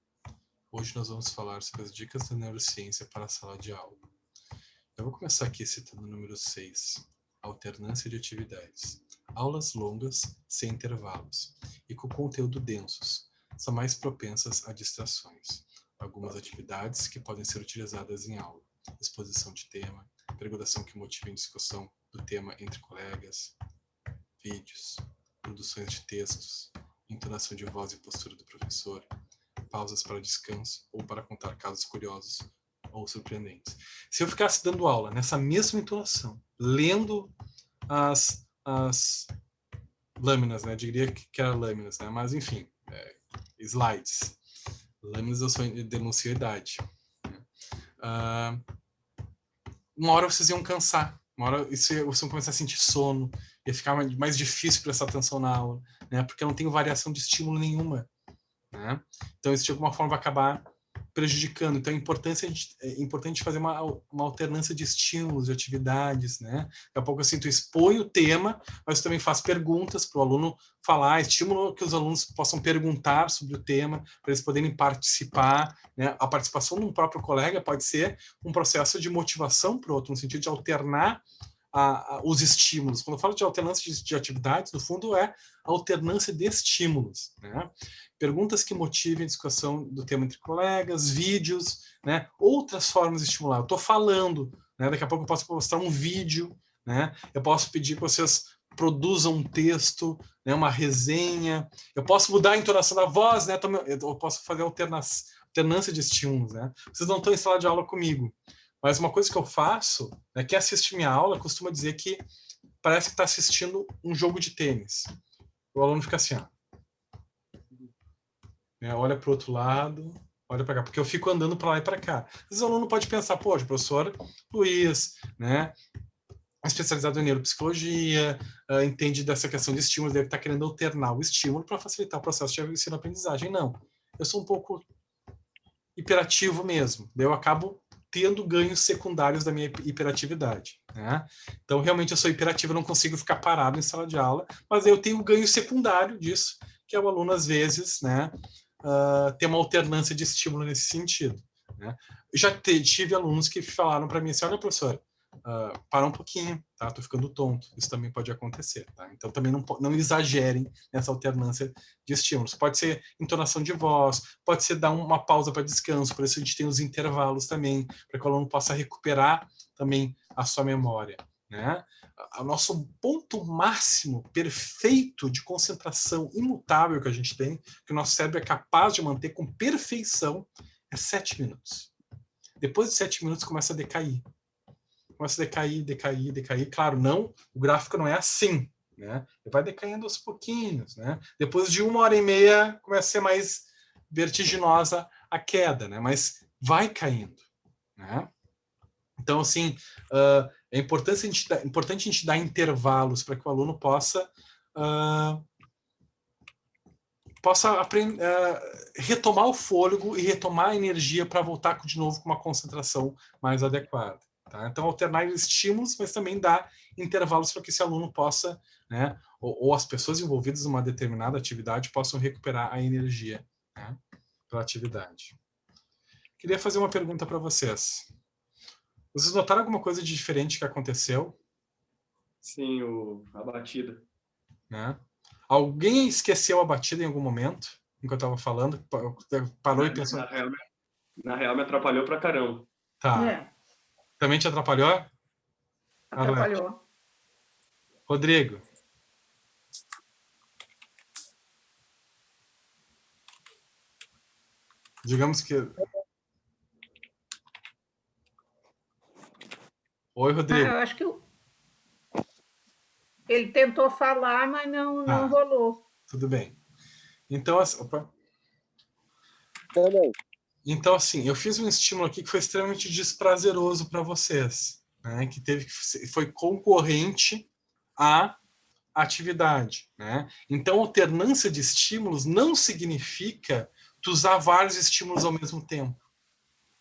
Hoje nós vamos falar sobre as dicas da neurociência para a sala de aula. Eu vou começar aqui citando o número 6, alternância de atividades. Aulas longas, sem intervalos, e com conteúdo densos, são mais propensas a distrações. Algumas atividades que podem ser utilizadas em aula. Exposição de tema, perguntação que motive a discussão do tema entre colegas, vídeos, produções de textos, entonação de voz e postura do professor, pausas para descanso ou para contar casos curiosos ou surpreendentes. Se eu ficasse dando aula nessa mesma entonação, lendo as lâminas, né? Eu diria que era lâminas, né? Mas enfim, slides. Lâminas eu denuncio a idade. Uma hora vocês iam cansar, uma hora vocês iam começar a sentir sono, ia ficar mais difícil prestar atenção na aula, né? Porque eu não tenho variação de estímulo nenhuma, né? Então isso de alguma forma vai acabar prejudicando. Então é importante fazer uma alternância de estímulos, de atividades, né? Daqui a pouco assim, tu expõe o tema, mas tu também faz perguntas para o aluno falar, estímulo que os alunos possam perguntar sobre o tema, para eles poderem participar, né? A participação de um próprio colega pode ser um processo de motivação para o outro, no sentido de alternar os estímulos. Quando eu falo de alternância de atividades, no fundo é alternância de estímulos, né? Perguntas que motivem a discussão do tema entre colegas, vídeos, né? Outras formas de estimular. Eu estou falando, né? Daqui a pouco eu posso mostrar um vídeo, né? Eu posso pedir que vocês produzam um texto, né? Uma resenha. Eu posso mudar a entonação da voz, né? Eu posso fazer alternância de estímulos, né? Vocês não estão em sala de aula comigo, mas uma coisa que eu faço, né? Quem assiste minha aula costuma dizer que parece que está assistindo um jogo de tênis. O aluno fica assim, ó. Olha para o outro lado, olha para cá, porque eu fico andando para lá e para cá. Às vezes o aluno pode pensar, poxa, professor Luiz, né, especializado em neuropsicologia, entende dessa questão de estímulos, deve estar querendo alternar o estímulo para facilitar o processo de ensino-aprendizagem. Não, eu sou um pouco hiperativo mesmo, daí eu acabo tendo ganhos secundários da minha hiperatividade, né? Então, realmente, eu sou hiperativo, eu não consigo ficar parado em sala de aula, mas eu tenho ganho secundário disso, que é o aluno, às vezes, né, ter uma alternância de estímulo nesse sentido, né? Eu já tive alunos que falaram para mim assim, olha, professor, para um pouquinho, tá? Tô ficando tonto. Isso também pode acontecer, tá? Então também não exagerem nessa alternância de estímulos. Pode ser entonação de voz, pode ser dar uma pausa para descanso, por isso a gente tem os intervalos também, para que o aluno possa recuperar também a sua memória, né? O nosso ponto máximo perfeito de concentração imutável que a gente tem, que o nosso cérebro é capaz de manter com perfeição, é 7 minutos. Depois de 7 minutos começa a decair. Começa a decair. Claro, o gráfico não é assim, né? Vai decaindo aos pouquinhos, né? Depois de 1h30 começa a ser mais vertiginosa a queda, né? Mas vai caindo, né? Então, assim, é importante a gente dar intervalos para que o aluno possa retomar o fôlego e retomar a energia para voltar de novo com uma concentração mais adequada. Tá? Então, alternar estímulos, mas também dar intervalos para que esse aluno possa, né, ou as pessoas envolvidas numa determinada atividade possam recuperar a energia, né, pela atividade. Queria fazer uma pergunta para vocês. Vocês notaram alguma coisa de diferente que aconteceu? Sim, a batida. Né? Alguém esqueceu a batida em algum momento, enquanto eu estava falando? Parou e pensou... Na real, me atrapalhou pra caramba. Tá. É, Também te atrapalhou? atrapalhou. Rodrigo. Digamos que... Oi, Rodrigo. Eu acho que ele tentou falar, mas não rolou. Tudo bem. Então, então, assim, eu fiz um estímulo aqui que foi extremamente desprazeroso para vocês, né? Foi concorrente à atividade, né? Então, alternância de estímulos não significa tu usar vários estímulos ao mesmo tempo.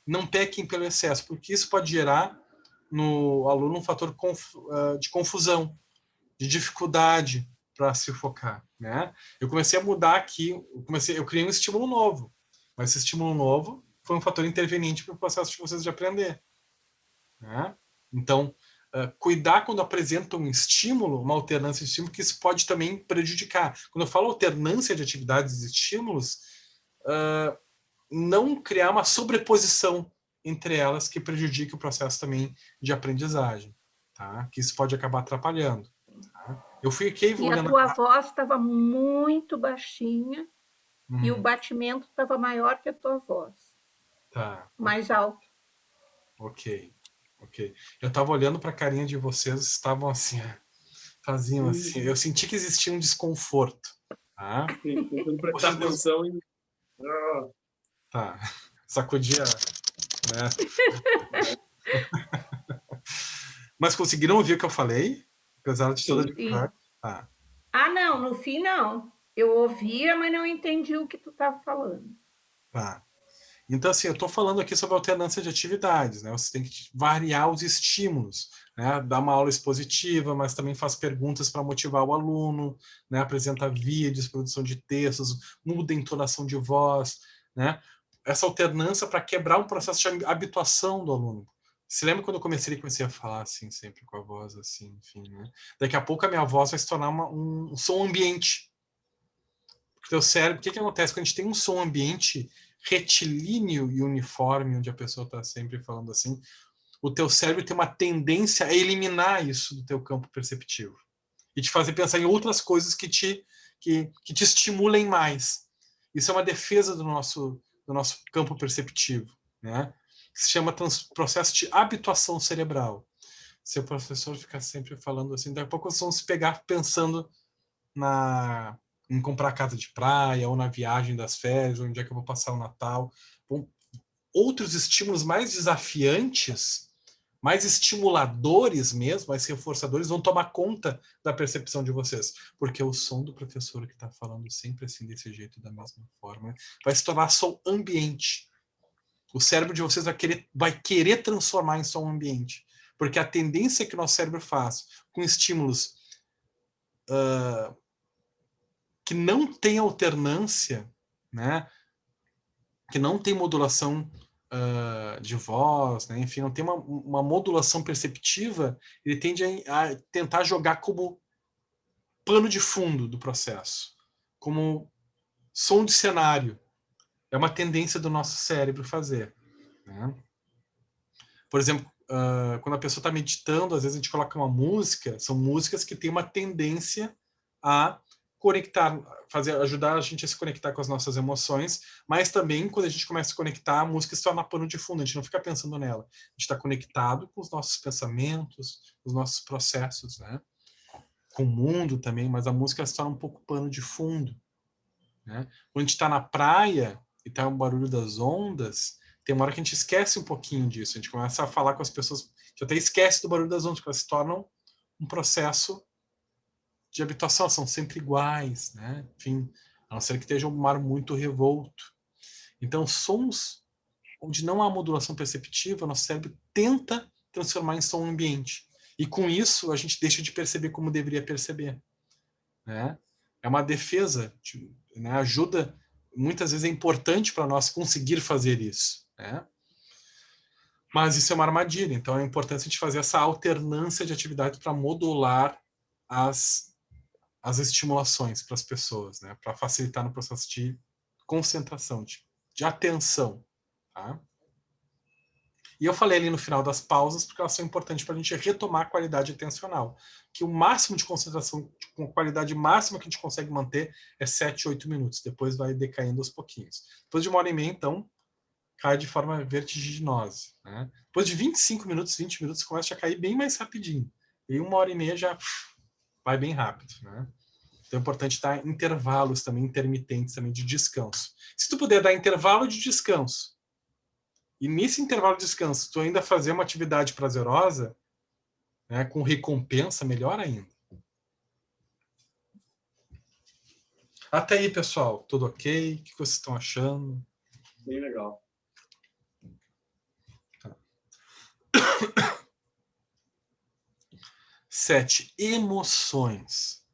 Não pequem pelo excesso, porque isso pode gerar no aluno um fator de confusão, de dificuldade para se focar, né? Eu comecei a mudar aqui, eu criei um estímulo novo, mas esse estímulo novo foi um fator interveniente para o processo de vocês de aprender, né? Então, cuidar quando apresenta um estímulo, uma alternância de estímulo, que isso pode também prejudicar. Quando eu falo alternância de atividades e estímulos, não criar uma sobreposição entre elas que prejudique o processo também de aprendizagem, tá? Que isso pode acabar atrapalhando. Tá? Eu fiquei E a tua voz estava muito baixinha e o batimento estava maior que a tua voz. Tá. Mais alto. Ok. Eu estava olhando para a carinha de vocês, estavam assim, faziam assim. Eu senti que existia um desconforto. Tá? Sim, tentando prestar atenção e... Tá. Sacudia, né? Mas conseguiram ouvir o que eu falei? Apesar de toda a dificuldade? Tá. Ah, não, no fim não. Eu ouvia, mas não entendi o que tu estava falando. Tá. Então, assim, eu estou falando aqui sobre alternância de atividades, né? Você tem que variar os estímulos, né? Dar uma aula expositiva, mas também faz perguntas para motivar o aluno, né? Apresenta vídeos, produção de textos, muda a entonação de voz, né? Essa alternância para quebrar um processo de habituação do aluno. Você lembra quando eu comecei a falar assim, sempre com a voz assim, enfim, né? Daqui a pouco a minha voz vai se tornar um som ambiente. Porque o teu cérebro, o que acontece quando a gente tem um som ambiente retilíneo e uniforme, onde a pessoa está sempre falando assim, o teu cérebro tem uma tendência a eliminar isso do teu campo perceptivo e te fazer pensar em outras coisas que te estimulem mais. Isso é uma defesa do nosso campo perceptivo, né? Se chama processo de habituação cerebral. Se o professor ficar sempre falando assim, daqui a pouco vocês vão se pegar pensando em comprar casa de praia, ou na viagem das férias, onde é que eu vou passar o Natal. Bom, outros estímulos mais desafiantes, mais estimuladores mesmo, mais reforçadores, vão tomar conta da percepção de vocês. Porque o som do professor que está falando sempre assim, desse jeito, da mesma forma, vai se tornar som ambiente. O cérebro de vocês vai querer transformar em som ambiente. Porque a tendência que o nosso cérebro faz com estímulos que não tem alternância, né? Que não tem modulação de voz, né? Enfim, não tem uma modulação perceptiva, ele tende a tentar jogar como pano de fundo do processo, como som de cenário. É uma tendência do nosso cérebro fazer. Né? Por exemplo, quando a pessoa está meditando, às vezes a gente coloca uma música, são músicas que têm uma tendência a conectar, ajudar a gente a se conectar com as nossas emoções, mas também quando a gente começa a conectar, a música se torna pano de fundo, a gente não fica pensando nela. A gente está conectado com os nossos pensamentos, os nossos processos, né? Com o mundo também, mas a música se torna um pouco pano de fundo. Né? Quando a gente está na praia e está o barulho das ondas, tem uma hora que a gente esquece um pouquinho disso, a gente começa a falar com as pessoas, a gente até esquece do barulho das ondas, porque elas se tornam um processo de habituação, são sempre iguais, né? Enfim, a não ser que esteja um mar muito revolto. Então, sons onde não há modulação perceptiva, nosso cérebro tenta transformar em som ambiente. E com isso, a gente deixa de perceber como deveria perceber. Né? É uma defesa, né? Ajuda, muitas vezes é importante para nós conseguir fazer isso. Né? Mas isso é uma armadilha, então é importante a gente fazer essa alternância de atividades para modular as estimulações para as pessoas, né? Para facilitar no processo de concentração, de atenção. Tá? E eu falei ali no final das pausas, porque elas são importantes para a gente retomar a qualidade atencional. Que o máximo de concentração, com a qualidade máxima que a gente consegue manter, é 7, 8 minutos. Depois vai decaindo aos pouquinhos. Depois de 1h30, então, cai de forma vertiginosa. Né? Depois de 25 minutos, 20 minutos, começa a cair bem mais rapidinho. E 1h30 já vai bem rápido. Né? Então é importante dar intervalos também, intermitentes também, de descanso. Se tu puder dar intervalo de descanso, e nesse intervalo de descanso, tu ainda fazer uma atividade prazerosa, né, com recompensa, melhor ainda. Até aí, pessoal, tudo ok? O que vocês estão achando? Bem legal. Tá. 7. Emoções.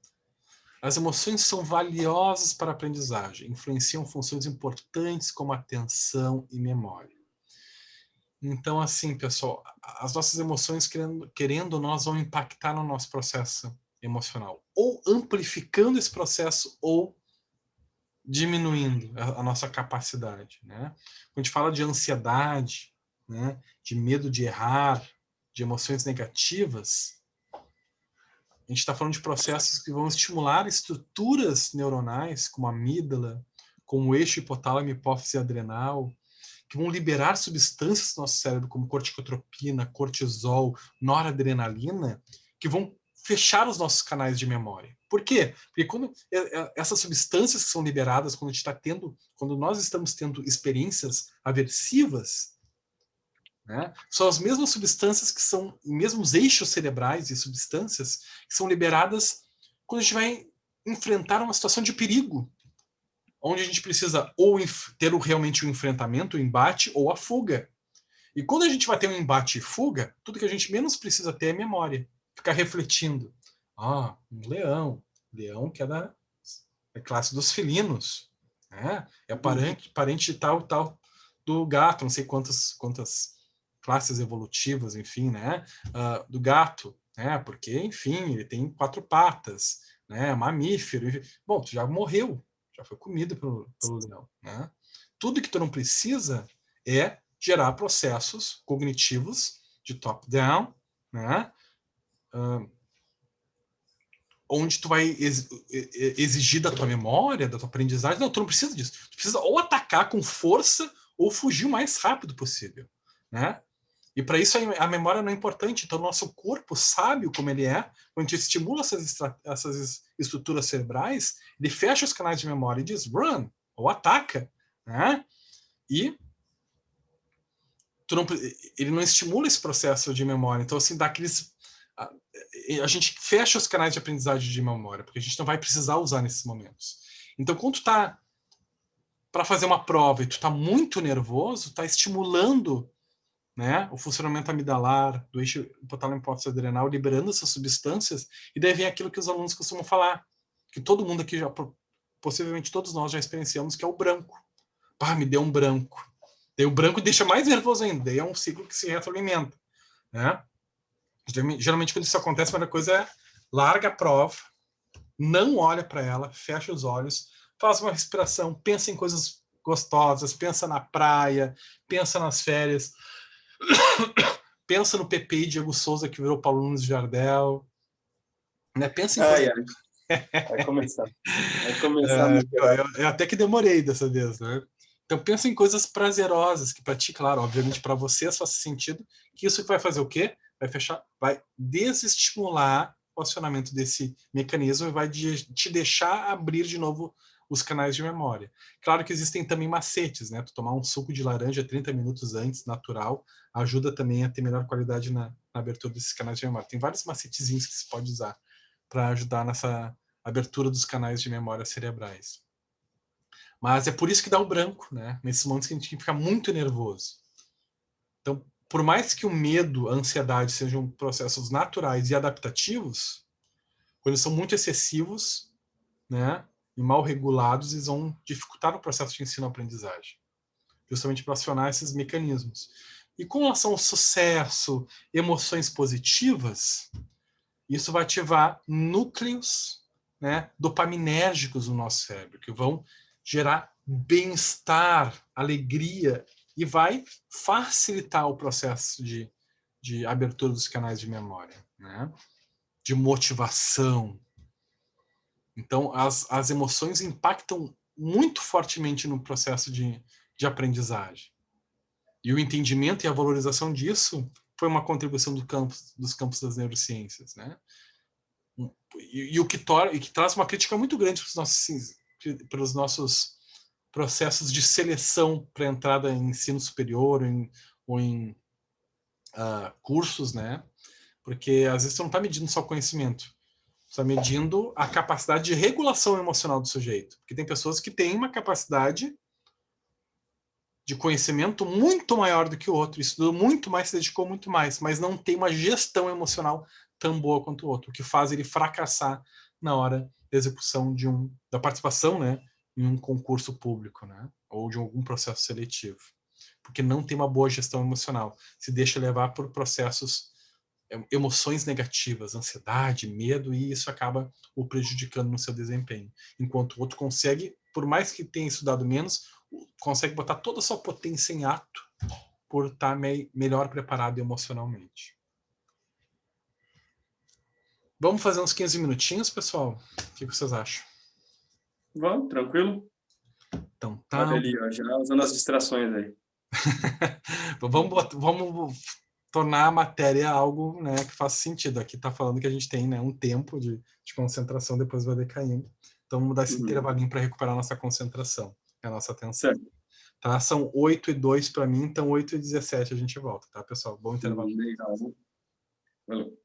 As emoções são valiosas para a aprendizagem, influenciam funções importantes como atenção e memória. Então, assim, pessoal, as nossas emoções, querendo ou não, elas vão impactar no nosso processo emocional. Ou amplificando esse processo, ou diminuindo a nossa capacidade. Né? Quando a gente fala de ansiedade, né, de medo de errar, de emoções negativas, a gente está falando de processos que vão estimular estruturas neuronais, como a amígdala, como o eixo hipotálamo, hipófise adrenal, que vão liberar substâncias do nosso cérebro, como corticotropina, cortisol, noradrenalina, que vão fechar os nossos canais de memória. Por quê? Porque quando essas substâncias que são liberadas, quando nós estamos tendo experiências aversivas, né, são as mesmas substâncias que são, mesmos eixos cerebrais e substâncias que são liberadas quando a gente vai enfrentar uma situação de perigo, onde a gente precisa ou ter realmente um enfrentamento, o embate, ou a fuga. E quando a gente vai ter um embate e fuga, tudo que a gente menos precisa ter é memória. Ficar refletindo. Ah, um leão. Leão que é da classe dos felinos. Né? É parente tal do gato, não sei quantas classes evolutivas, enfim, né? Do gato. Né? Porque, enfim, ele tem 4 patas. Né? Mamífero. Enfim. Bom, tu já morreu. Já foi comido pelo leão. Né? Tudo que tu não precisa é gerar processos cognitivos de top-down, né? Onde tu vai exigir da tua memória, da tua aprendizagem. Não, tu não precisa disso. Tu precisa ou atacar com força ou fugir o mais rápido possível. Né? E para isso a memória não é importante. Então o nosso corpo sabe como ele é. Quando a gente estimula essas estruturas cerebrais, ele fecha os canais de memória e diz run, ou ataca. Né? E ele não estimula esse processo de memória. Então, assim, a gente fecha os canais de aprendizagem de memória, porque a gente não vai precisar usar nesses momentos. Então, quando tu tá para fazer uma prova e tu tá muito nervoso, tá estimulando, né, o funcionamento amidalar, do eixo hipotálamo hipófise adrenal, liberando essas substâncias, e daí vem aquilo que os alunos costumam falar, que todo mundo aqui possivelmente todos nós já experienciamos, que é o branco. Pá, me deu um branco. Daí o branco deixa mais nervoso ainda, daí é um ciclo que se retroalimenta. Né? Geralmente, quando isso acontece, a primeira coisa é larga a prova, não olha para ela, fecha os olhos, faz uma respiração, pensa em coisas gostosas, pensa na praia, pensa nas férias, pensa no Pepe Diego Souza, que virou Paulo Nunes Jardel. Né? Pensa em coisas... Vai começar. Vai começar. Eu até que demorei dessa vez, né? Então pensa em coisas prazerosas que para ti, claro, obviamente para você só faz sentido, que isso vai fazer o quê? Vai desestimular o acionamento desse mecanismo e vai te deixar abrir de novo os canais de memória. Claro que existem também macetes, né? Tu tomar um suco de laranja 30 minutos antes, natural, ajuda também a ter melhor qualidade na abertura desses canais de memória. Tem vários macetezinhos que se pode usar para ajudar nessa abertura dos canais de memória cerebrais. Mas é por isso que dá o branco, né? Nesses momentos que a gente fica muito nervoso. Então, por mais que o medo, a ansiedade sejam processos naturais e adaptativos, quando eles são muito excessivos, né, e mal regulados, eles vão dificultar o processo de ensino-aprendizagem, justamente para acionar esses mecanismos. E com relação ao sucesso, emoções positivas, isso vai ativar núcleos, né, dopaminérgicos no nosso cérebro, que vão gerar bem-estar, alegria, e vai facilitar o processo de abertura dos canais de memória, né, de motivação. Então, as emoções impactam muito fortemente no processo de aprendizagem. E o entendimento e a valorização disso foi uma contribuição dos campos das neurociências, né? E o que traz uma crítica muito grande para os nossos processos de seleção para entrada em ensino superior ou em cursos, né? Porque às vezes você não está medindo só conhecimento, você está medindo a capacidade de regulação emocional do sujeito. Porque tem pessoas que têm uma capacidade de conhecimento muito maior do que o outro, estudou muito mais, se dedicou muito mais, mas não tem uma gestão emocional tão boa quanto o outro, o que faz ele fracassar na hora da execução da participação, né, em um concurso público, né, ou de algum processo seletivo, porque não tem uma boa gestão emocional, se deixa levar por processos, emoções negativas, ansiedade, medo, e isso acaba o prejudicando no seu desempenho, enquanto o outro consegue, por mais que tenha estudado menos, consegue botar toda a sua potência em ato por estar melhor preparado emocionalmente. Vamos fazer uns 15 minutinhos, pessoal? O que vocês acham? Vamos, tranquilo. Então tá. Olha ali, ó, já usando as distrações aí. Vamos tornar a matéria algo, né, que faça sentido. Aqui está falando que a gente tem, né, um tempo de concentração, depois vai decaindo. Então vamos dar esse intervalinho para recuperar a nossa concentração, a nossa atenção. Certo. Tá? São 8:02 para mim, então 8:17 a gente volta, tá, pessoal? Bom intervalo. Legal. Valeu.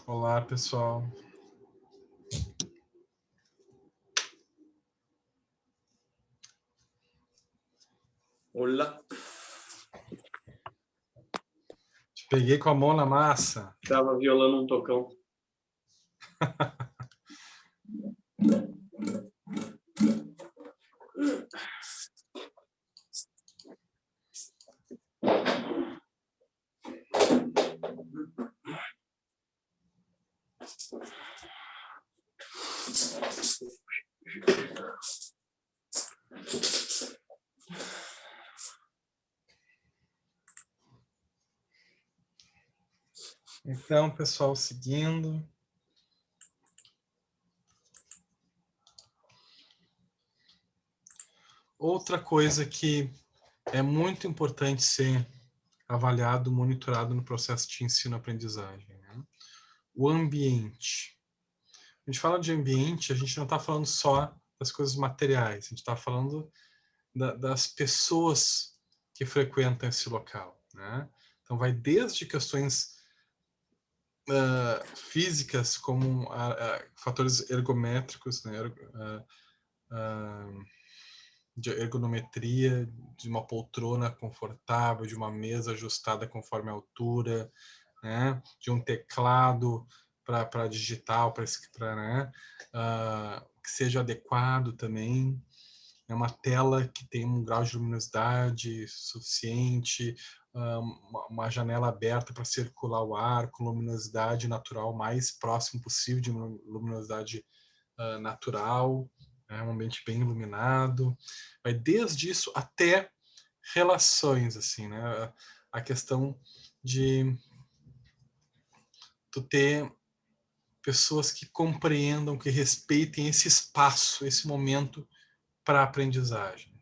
Olá, pessoal. Olá. Te peguei com a mão na massa. Tava violando um tocão. Então, pessoal, seguindo. Outra coisa que é muito importante ser avaliado, monitorado no processo de ensino-aprendizagem, né? O ambiente. A gente fala de ambiente, a gente não está falando só das coisas materiais, a gente está falando das pessoas que frequentam esse local, né? Então, vai desde questões físicas, como fatores ergométricos, né? De ergonometria, de uma poltrona confortável, de uma mesa ajustada conforme a altura, né? De um teclado para digital, né? Que seja adequado também. É uma tela que tem um grau de luminosidade suficiente, uma janela aberta para circular o ar, com luminosidade natural mais próximo possível de luminosidade natural, né? Um ambiente bem iluminado. Vai desde isso até relações, assim, né? A questão de tu ter pessoas que compreendam, que respeitem esse espaço, esse momento para a aprendizagem.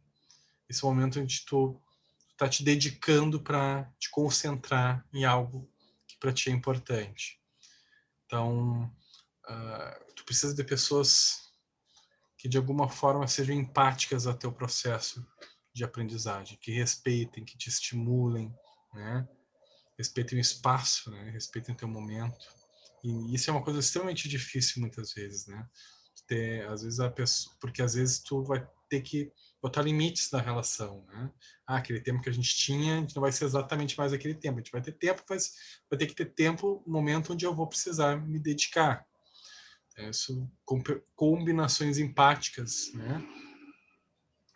Esse momento onde tu está te dedicando para te concentrar em algo que para ti é importante. Então, tu precisa de pessoas que de alguma forma sejam empáticas ao teu processo de aprendizagem, que respeitem, que te estimulem, né? Respeitem o espaço, né? Respeitem o teu momento. E isso é uma coisa extremamente difícil muitas vezes, né? Às vezes a pessoa, porque às vezes tu vai ter que botar limites na relação, né? Aquele tempo que a gente tinha, a gente não vai ser exatamente mais aquele tempo. A gente vai ter tempo, mas vai ter que ter tempo, momento onde eu vou precisar me dedicar. Isso, combinações empáticas, né?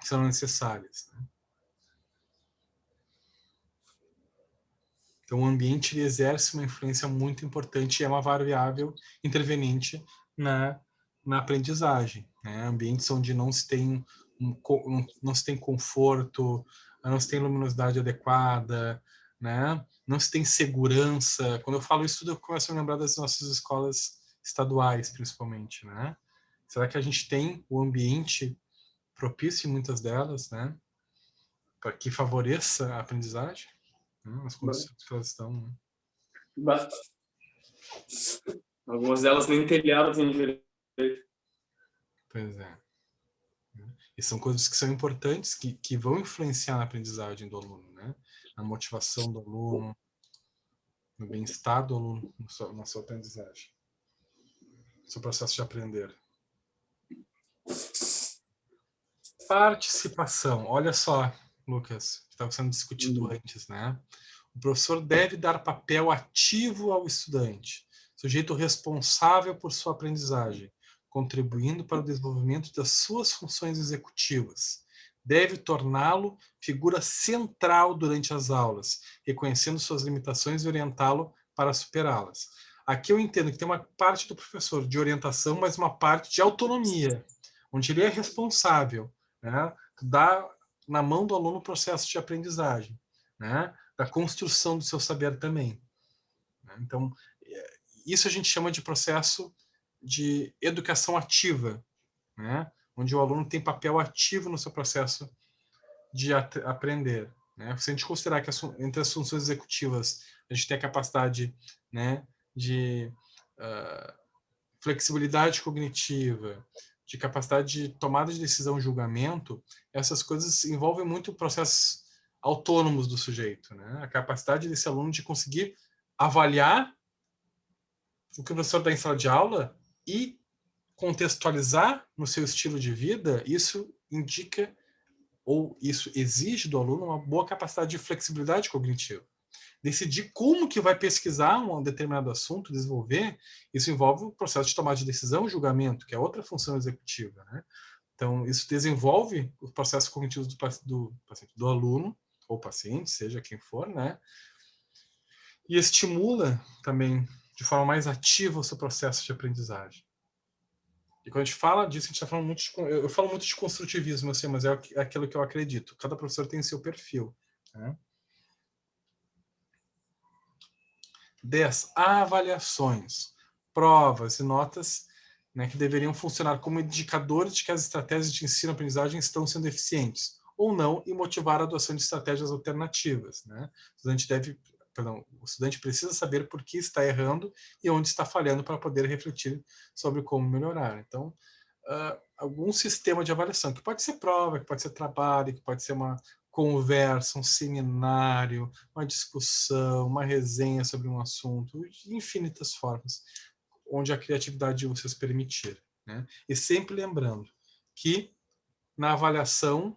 Que são necessárias, né? Então, o ambiente ele exerce uma influência muito importante e é uma variável interveniente na aprendizagem, né? Ambientes onde não se tem não se tem conforto, não se tem luminosidade adequada, né? Não se tem segurança. Quando eu falo isso tudo, eu começo a lembrar das nossas escolas estaduais, principalmente, né? Será que a gente tem o ambiente propício em muitas delas, né? Para que favoreça a aprendizagem? As condições que elas estão, né? Algumas delas nem telhado têm direito. Pois é. E são coisas que são importantes, que vão influenciar na aprendizagem do aluno, né? Na motivação do aluno, no bem-estar do aluno, na sua aprendizagem, no seu processo de aprender. Participação. Olha só, Lucas, que estava sendo discutido antes, né? O professor deve dar papel ativo ao estudante, sujeito responsável por sua aprendizagem, contribuindo para o desenvolvimento das suas funções executivas. Deve torná-lo figura central durante as aulas, reconhecendo suas limitações e orientá-lo para superá-las. Aqui eu entendo que tem uma parte do professor de orientação, mas uma parte de autonomia, onde ele é responsável, né? Dá na mão do aluno o processo de aprendizagem, né? Da construção do seu saber também. Então, isso a gente chama de processo de educação ativa, né? Onde o aluno tem papel ativo no seu processo de aprender. Né? Se a gente considerar que entre as funções executivas a gente tem a capacidade, né, de flexibilidade cognitiva, de capacidade de tomada de decisão e julgamento, essas coisas envolvem muito processos autônomos do sujeito, né? A capacidade desse aluno de conseguir avaliar o que o professor dá em sala de aula e contextualizar no seu estilo de vida, isso indica ou isso exige do aluno uma boa capacidade de flexibilidade cognitiva. Decidir como que vai pesquisar um determinado assunto, desenvolver, isso envolve o processo de tomada de decisão e julgamento, que é outra função executiva, né? Então, isso desenvolve os processos cognitivos do aluno, ou paciente, seja quem for, né? E estimula também, de forma mais ativa, o seu processo de aprendizagem. E quando a gente fala disso, a gente está falando muito eu falo muito de construtivismo, assim, mas é aquilo que eu acredito. Cada professor tem o seu perfil, né? 10. Avaliações, provas e notas, né, que deveriam funcionar como indicadores de que as estratégias de ensino-aprendizagem estão sendo eficientes ou não e motivar a adoção de estratégias alternativas, né? O estudante precisa saber por que está errando e onde está falhando para poder refletir sobre como melhorar. Então, algum sistema de avaliação, que pode ser prova, que pode ser trabalho, que pode ser uma conversa, um seminário, uma discussão, uma resenha sobre um assunto, de infinitas formas, onde a criatividade de vocês permitir, né? E sempre lembrando que na avaliação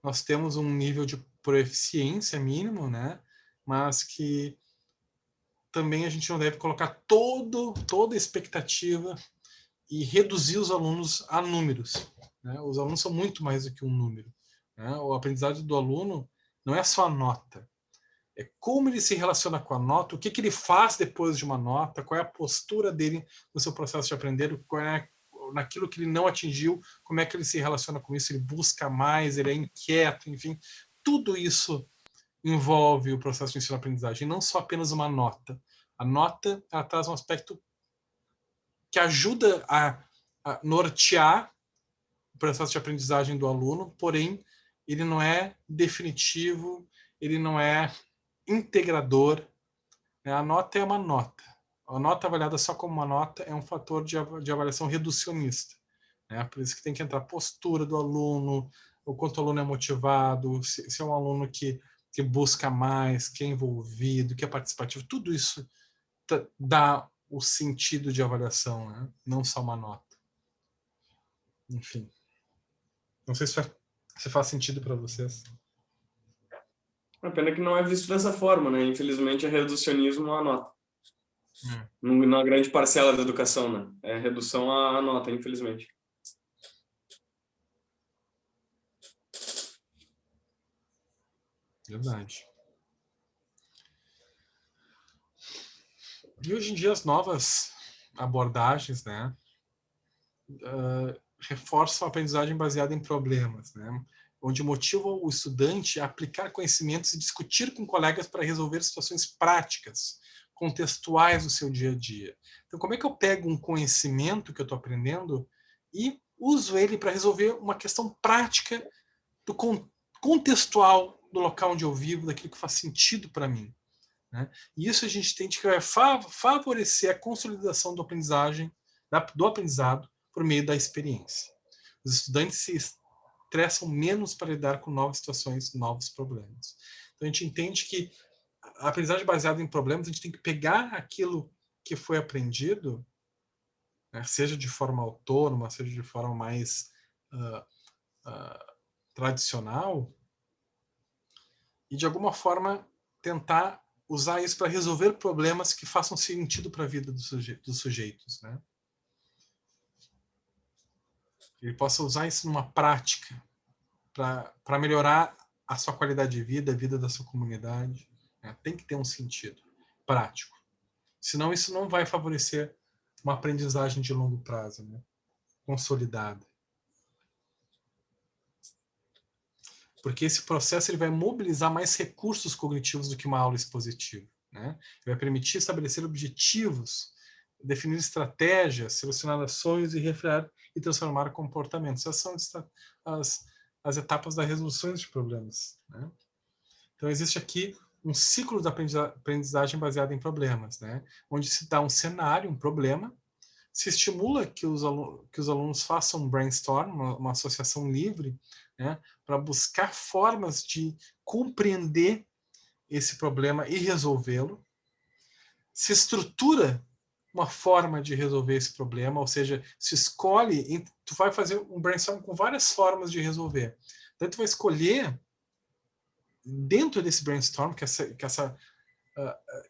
nós temos um nível de proficiência mínimo, né? Mas que também a gente não deve colocar toda a expectativa e reduzir os alunos a números, né? Os alunos são muito mais do que um número, né? O aprendizado do aluno não é só a nota, é como ele se relaciona com a nota, o que ele faz depois de uma nota, qual é a postura dele no seu processo de aprender, qual é naquilo que ele não atingiu, como é que ele se relaciona com isso, ele busca mais, ele é inquieto, enfim, tudo isso envolve o processo de ensino-aprendizagem, não só apenas uma nota. A nota, ela traz um aspecto que ajuda a nortear o processo de aprendizagem do aluno, porém, ele não é definitivo, ele não é integrador. A nota é uma nota. A nota avaliada só como uma nota é um fator de avaliação reducionista, né? Por isso que tem que entrar a postura do aluno, o quanto o aluno é motivado, se é um aluno que busca mais, que é envolvido, que é participativo, tudo isso dá o sentido de avaliação, né? Não só uma nota. Enfim. Não sei se faz sentido para vocês. A pena que não é visto dessa forma, né? Infelizmente, é reducionismo à nota. Na grande parcela da educação, né? É redução à nota, infelizmente. Verdade. E hoje em dia as novas abordagens, né, reforçam a aprendizagem baseada em problemas, né, onde motivam o estudante a aplicar conhecimentos e discutir com colegas para resolver situações práticas, contextuais do seu dia a dia. Então, como é que eu pego um conhecimento que eu estou aprendendo e uso ele para resolver uma questão prática do contextual do local onde eu vivo, daquilo que faz sentido para mim, né? E isso a gente tem que favorecer a consolidação do aprendizado por meio da experiência. Os estudantes se estressam menos para lidar com novas situações, novos problemas. Então a gente entende que a aprendizagem baseada em problemas, a gente tem que pegar aquilo que foi aprendido, né, seja de forma autônoma, seja de forma mais tradicional, e de alguma forma tentar usar isso para resolver problemas que façam sentido para a vida dos sujeitos, né? Ele possa usar isso numa prática para melhorar a sua qualidade de vida, a vida da sua comunidade, né? Tem que ter um sentido prático. Senão isso não vai favorecer uma aprendizagem de longo prazo, né? Consolidada. Porque esse processo ele vai mobilizar mais recursos cognitivos do que uma aula expositiva, né? Ele vai permitir estabelecer objetivos, definir estratégias, selecionar ações e refrear e transformar comportamentos. Essas são as etapas da resolução de problemas, né? Então existe aqui um ciclo da aprendizagem baseado em problemas, né? Onde se dá um cenário, um problema, se estimula que os alunos façam um brainstorm, uma associação livre, né, para buscar formas de compreender esse problema e resolvê-lo. Se estrutura uma forma de resolver esse problema, ou seja, se escolhe, tu vai fazer um brainstorm com várias formas de resolver. Daí tu vai escolher, dentro desse brainstorm,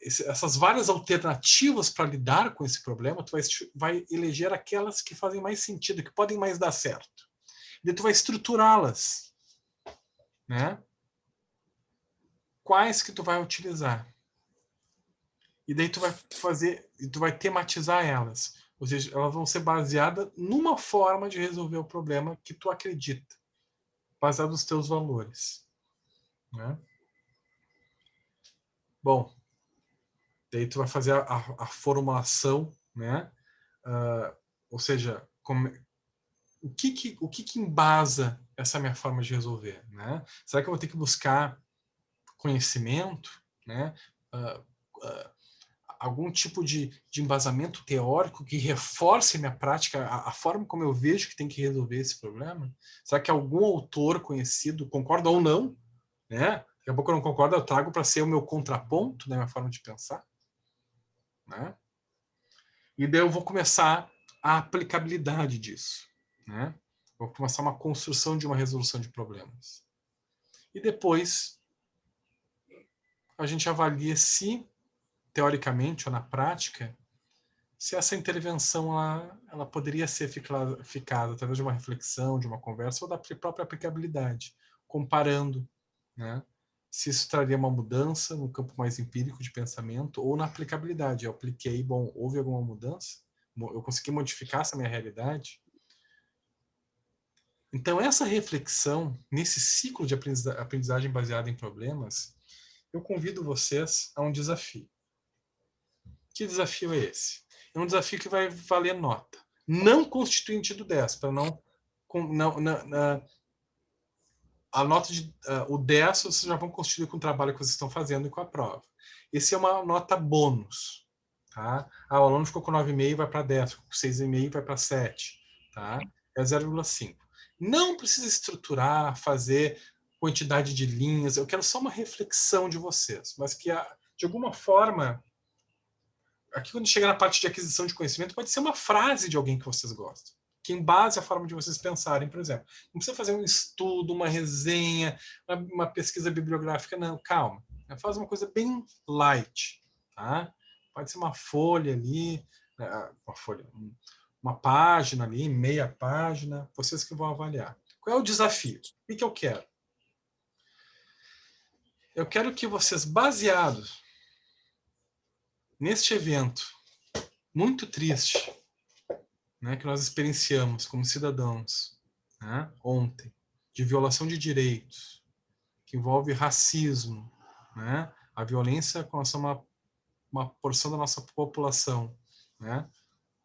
essas várias alternativas para lidar com esse problema, tu vai eleger aquelas que fazem mais sentido, que podem mais dar certo. Daí tu vai estruturá-las, né? Quais que tu vai utilizar. E daí tu vai tematizar elas. Ou seja, elas vão ser baseadas numa forma de resolver o problema que tu acredita, baseado nos teus valores, né? Bom, daí tu vai fazer a formulação, né? Ou seja, o que embasa essa minha forma de resolver, né? Será que eu vou ter que buscar conhecimento, né? Algum tipo de embasamento teórico que reforce a minha prática, a forma como eu vejo que tem que resolver esse problema? Será que algum autor conhecido concorda ou não, né? Daqui a pouco eu não concordo, eu trago para ser o meu contraponto da minha forma de pensar, né? E daí eu vou começar a aplicabilidade disso, né? Vou começar uma construção de uma resolução de problemas. E depois a gente avalia se, teoricamente ou na prática, se essa intervenção ela poderia ser eficaz através de uma reflexão, de uma conversa ou da própria aplicabilidade, comparando, né? Se isso traria uma mudança no campo mais empírico de pensamento ou na aplicabilidade. Eu apliquei, bom, houve alguma mudança? Eu consegui modificar essa minha realidade? Então, essa reflexão, nesse ciclo de aprendizagem baseada em problemas, eu convido vocês a um desafio. Que desafio é esse? É um desafio que vai valer nota. Não constituinte do 10, para a nota o 10 vocês já vão constituir com o trabalho que vocês estão fazendo e com a prova. Esse é uma nota bônus. Tá? O aluno ficou com 9,5, vai para 10, ficou com 6,5, vai para 7. Tá? É 0,5. Não precisa estruturar, fazer quantidade de linhas. Eu quero só uma reflexão de vocês, mas que, de alguma forma, aqui quando chega na parte de aquisição de conhecimento, pode ser uma frase de alguém que vocês gostam, que embase a forma de vocês pensarem, por exemplo. Não precisa fazer um estudo, uma resenha, uma pesquisa bibliográfica, não, calma. Faz uma coisa bem light, tá? Pode ser uma folha ali, uma página ali, meia página, vocês que vão avaliar. Qual é o desafio? O que eu quero? Eu quero que vocês, baseados neste evento muito triste, né, que nós experienciamos como cidadãos, né, ontem, de violação de direitos, que envolve racismo, né, a violência com uma porção da nossa população, né,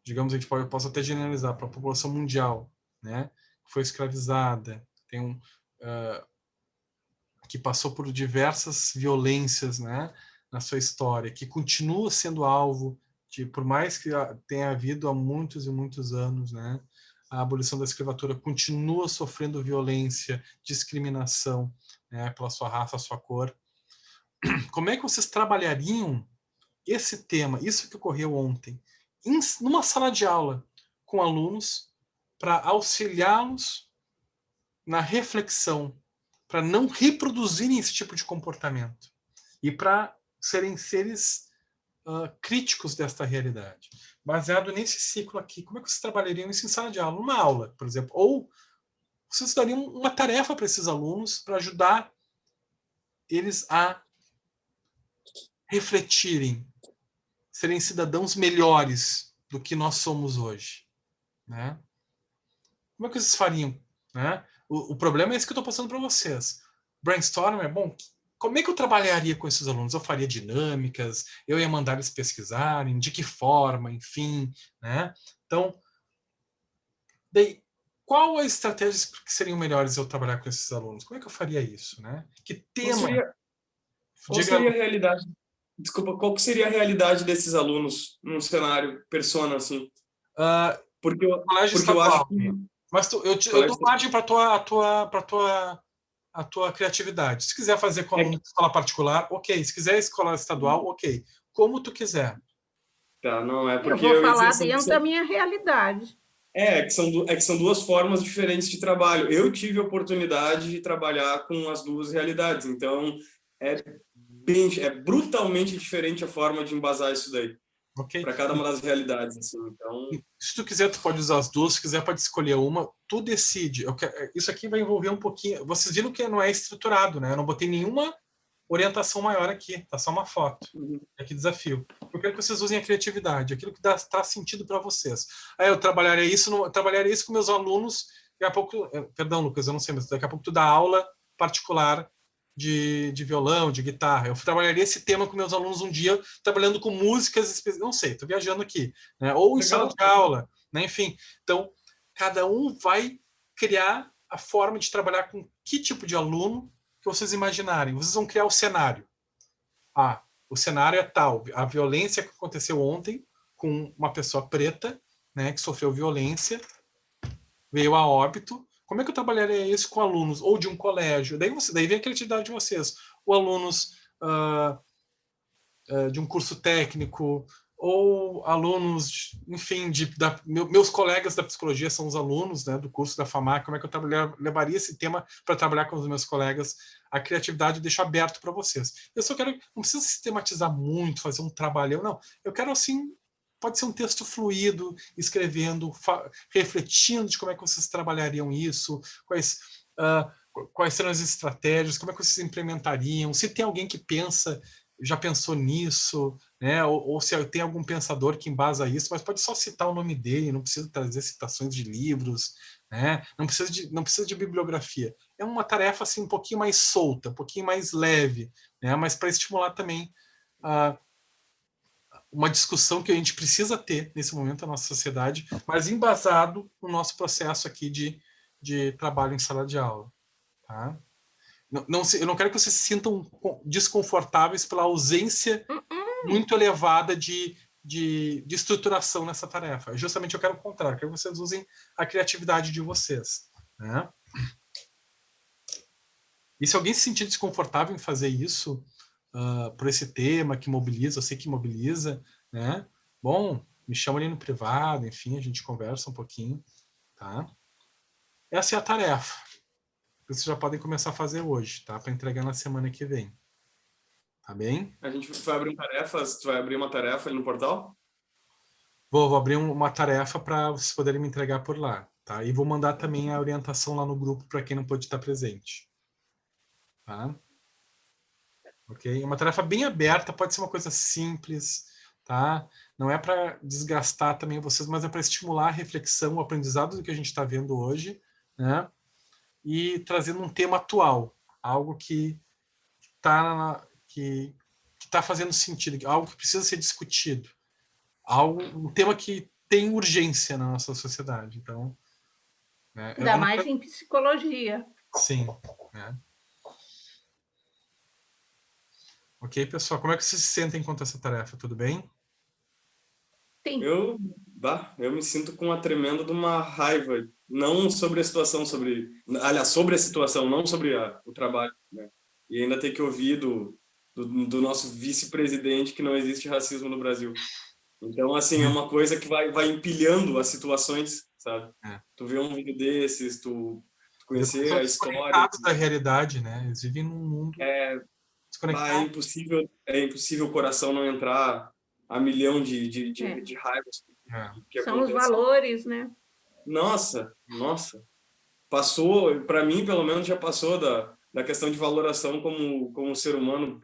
digamos, a gente possa até generalizar para a população mundial, né, que foi escravizada, que passou por diversas violências, né, na sua história, que continua sendo alvo por mais que tenha havido há muitos e muitos anos, né, a abolição da escravatura continua sofrendo violência, discriminação, né, pela sua raça, sua cor. Como é que vocês trabalhariam esse tema, isso que ocorreu ontem, numa sala de aula com alunos, para auxiliá-los na reflexão, para não reproduzirem esse tipo de comportamento e para serem seres críticos desta realidade. Baseado nesse ciclo aqui, como é que vocês trabalhariam isso em sala de aula? Uma aula, por exemplo. Ou vocês dariam uma tarefa para esses alunos para ajudar eles a refletirem, serem cidadãos melhores do que nós somos hoje. Né? Como é que vocês fariam? Né? O problema é esse que eu estou passando para vocês. Brainstorm é bom. Como é que eu trabalharia com esses alunos? Eu faria dinâmicas, eu ia mandar eles pesquisarem, de que forma, enfim, né? Então, daí, qual a estratégia que seriam melhores eu trabalhar com esses alunos? Como é que eu faria isso, né? Que tema? Qual seria a realidade? Desculpa, qual que seria a realidade desses alunos num cenário persona, assim? Porque eu acho que... Mas eu dou margem para a tua criatividade. Se quiser fazer com aluno de escola particular, ok. Se quiser escola estadual, ok. Como tu quiser. Tá, não é Eu porque vou eu ia falar dizer dentro da minha realidade. que são duas formas diferentes de trabalho. Eu tive a oportunidade de trabalhar com as duas realidades, então é brutalmente diferente a forma de embasar isso daí, Ok? para cada uma das realidades, assim. Então, Se tu quiser, tu pode usar as duas. Se quiser, pode escolher uma. Tu decide. Isso aqui vai envolver um pouquinho. Vocês viram que não é estruturado, né? Eu não botei nenhuma orientação maior aqui. Tá só uma foto. Que desafio. Eu quero que vocês usem a criatividade, aquilo que traz sentido para vocês. Aí eu trabalharia isso com meus alunos. Daqui a pouco, perdão, Lucas, eu não sei, mas daqui a pouco tu dá aula particular de violão, de guitarra. Eu trabalharia esse tema com meus alunos um dia, trabalhando com músicas, não sei, estou viajando aqui, né? Ou em sala de aula, né? Enfim. Então, cada um vai criar a forma de trabalhar com que tipo de aluno que vocês imaginarem. Vocês vão criar o cenário. O cenário é tal, a violência que aconteceu ontem com uma pessoa preta, né, que sofreu violência, veio a óbito. Como é que eu trabalharia isso com alunos ou de um colégio? Daí vem a criatividade de vocês. Ou alunos de um curso técnico, ou alunos, enfim, meus colegas da psicologia são os alunos, né, do curso da FAMAC. Como é que eu levaria esse tema para trabalhar com os meus colegas? A criatividade deixa aberto para vocês. Eu só quero, não precisa sistematizar muito, fazer um trabalhão, não. Eu quero, assim, pode ser um texto fluido, escrevendo, refletindo de como é que vocês trabalhariam isso, quais serão as estratégias, como é que vocês implementariam, se tem alguém que já pensou nisso, né? Ou se tem algum pensador que embasa isso, mas pode só citar o nome dele, não precisa trazer citações de livros, né? Não precisa de bibliografia. É uma tarefa assim um pouquinho mais solta, um pouquinho mais leve, né? Mas para estimular também uma discussão que a gente precisa ter nesse momento na nossa sociedade, mas embasado no nosso processo aqui de trabalho em sala de aula, tá? Eu não quero que vocês se sintam desconfortáveis pela ausência muito elevada de estruturação nessa tarefa. Justamente eu quero o contrário, quero que vocês usem a criatividade de vocês, né? E se alguém se sentir desconfortável em fazer isso, por esse tema que mobiliza, eu sei que mobiliza, né? Bom, me chama ali no privado, enfim, a gente conversa um pouquinho, tá? Essa é a tarefa. Vocês já podem começar a fazer hoje, tá? Para entregar na semana que vem. Tá bem? a gente vai abrir tarefas, tu vai abrir uma tarefa ali no portal? Vou abrir uma tarefa para vocês poderem me entregar por lá, tá? E vou mandar também a orientação lá no grupo para quem não pôde estar presente. Tá? Ok? É uma tarefa bem aberta, pode ser uma coisa simples, tá? Não é para desgastar também vocês, mas é para estimular a reflexão, o aprendizado do que a gente está vendo hoje, né? E trazendo um tema atual, algo que está fazendo sentido, algo que precisa ser discutido, um tema que tem urgência na nossa sociedade. Então, né, Ainda mais em psicologia. sim. Né? Ok, pessoal? Como é que vocês se sentem quanto a essa tarefa? Tudo bem? Sim. Eu me sinto com uma tremenda de uma raiva, não sobre a situação, sobre a situação, não sobre o trabalho, né? E ainda ter que ouvir do nosso vice-presidente que não existe racismo no Brasil. Então, assim, é uma coisa que vai empilhando as situações, sabe? Tu vê um vídeo desses, tu conhecer a história. Da realidade, né? Eles vivem num mundo desconectado. É impossível o coração não entrar a milhão de raivas que São os acontecem. valores, né? Nossa. Passou, para mim, pelo menos, já passou da questão de valoração como ser humano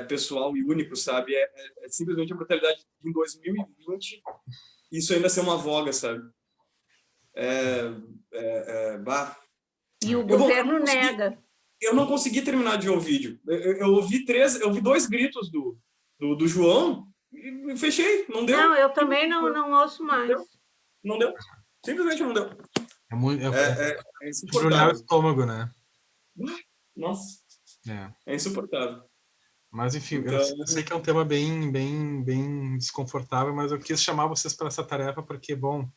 pessoal e único, sabe? É simplesmente a brutalidade em 2020 isso ainda ser uma voga, sabe? E o governo nega. Eu não consegui terminar de ver o vídeo. Eu ouvi 2 gritos do João e fechei. Não deu. Não, eu também não ouço mais. Não deu. Simplesmente não deu. É muito. É insuportável. Embrulhar o estômago, né? Nossa. É insuportável. Mas, enfim, então, eu sei que é um tema bem desconfortável, mas eu quis chamar vocês para essa tarefa porque, bom,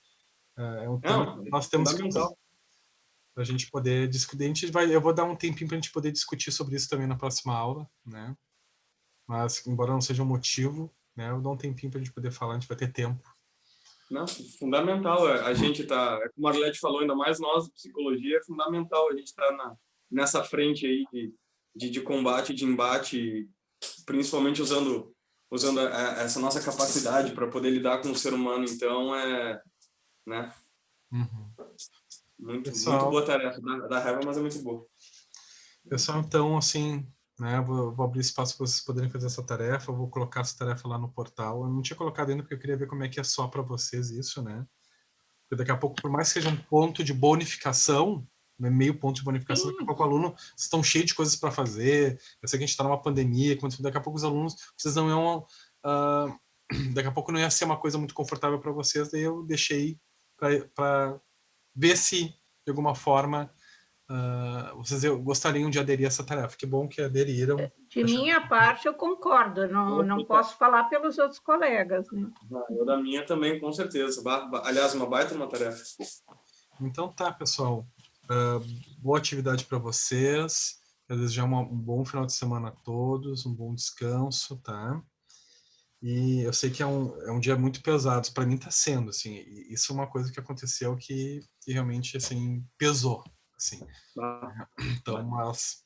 é um tema que nós temos que para a gente poder discutir. Eu vou dar um tempinho para a gente poder discutir sobre isso também na próxima aula, né? Mas, embora não seja um motivo, né? Eu dou um tempinho para a gente poder falar, a gente vai ter tempo. Não, fundamental. A gente está, como a Arlete falou, ainda mais nós de psicologia, é fundamental a gente estar nessa frente aí de combate, de embate, principalmente usando essa nossa capacidade para poder lidar com o ser humano. Então, né? Uhum. Muito Pessoal, boa tarefa. Da raiva, mas é muito boa. Pessoal, então, assim, né, vou abrir espaço para vocês poderem fazer essa tarefa, eu vou colocar essa tarefa lá no portal. Eu não tinha colocado ainda porque eu queria ver como é que é só para vocês isso, né? Porque daqui a pouco, por mais que seja um ponto de bonificação, né, meio ponto de bonificação, daqui a pouco o aluno estão cheios de coisas para fazer. Eu sei que a gente está numa pandemia, daqui a pouco os alunos, vocês não iam... daqui a pouco não ia ser uma coisa muito confortável para vocês, daí eu deixei para ver se, de alguma forma, vocês gostariam de aderir a essa tarefa. Que bom que aderiram. De minha parte, eu concordo. Não posso falar pelos outros colegas, né? Eu da minha também, com certeza. Aliás, uma baita uma tarefa. Então tá, pessoal. Boa atividade para vocês. Eu desejo um bom final de semana a todos, um bom descanso, tá? E eu sei que é um dia muito pesado. Para mim está sendo, assim. Isso é uma coisa que aconteceu que realmente, assim, pesou, assim. Então, mas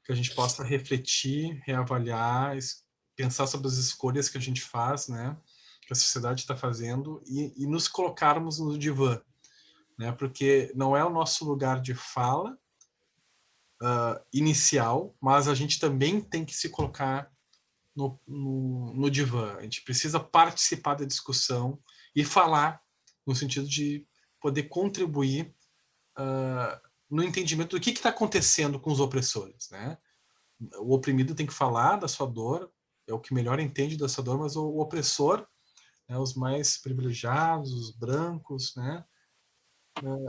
que a gente possa refletir, reavaliar, pensar sobre as escolhas que a gente faz, né? Que a sociedade está fazendo e nos colocarmos no divã, né? Porque não é o nosso lugar de fala inicial, mas a gente também tem que se colocar no divã. A gente precisa participar da discussão e falar no sentido de poder contribuir no entendimento do que está acontecendo com os opressores, né? O oprimido tem que falar da sua dor, é o que melhor entende da sua dor, mas o opressor, né, os mais privilegiados, os brancos, né?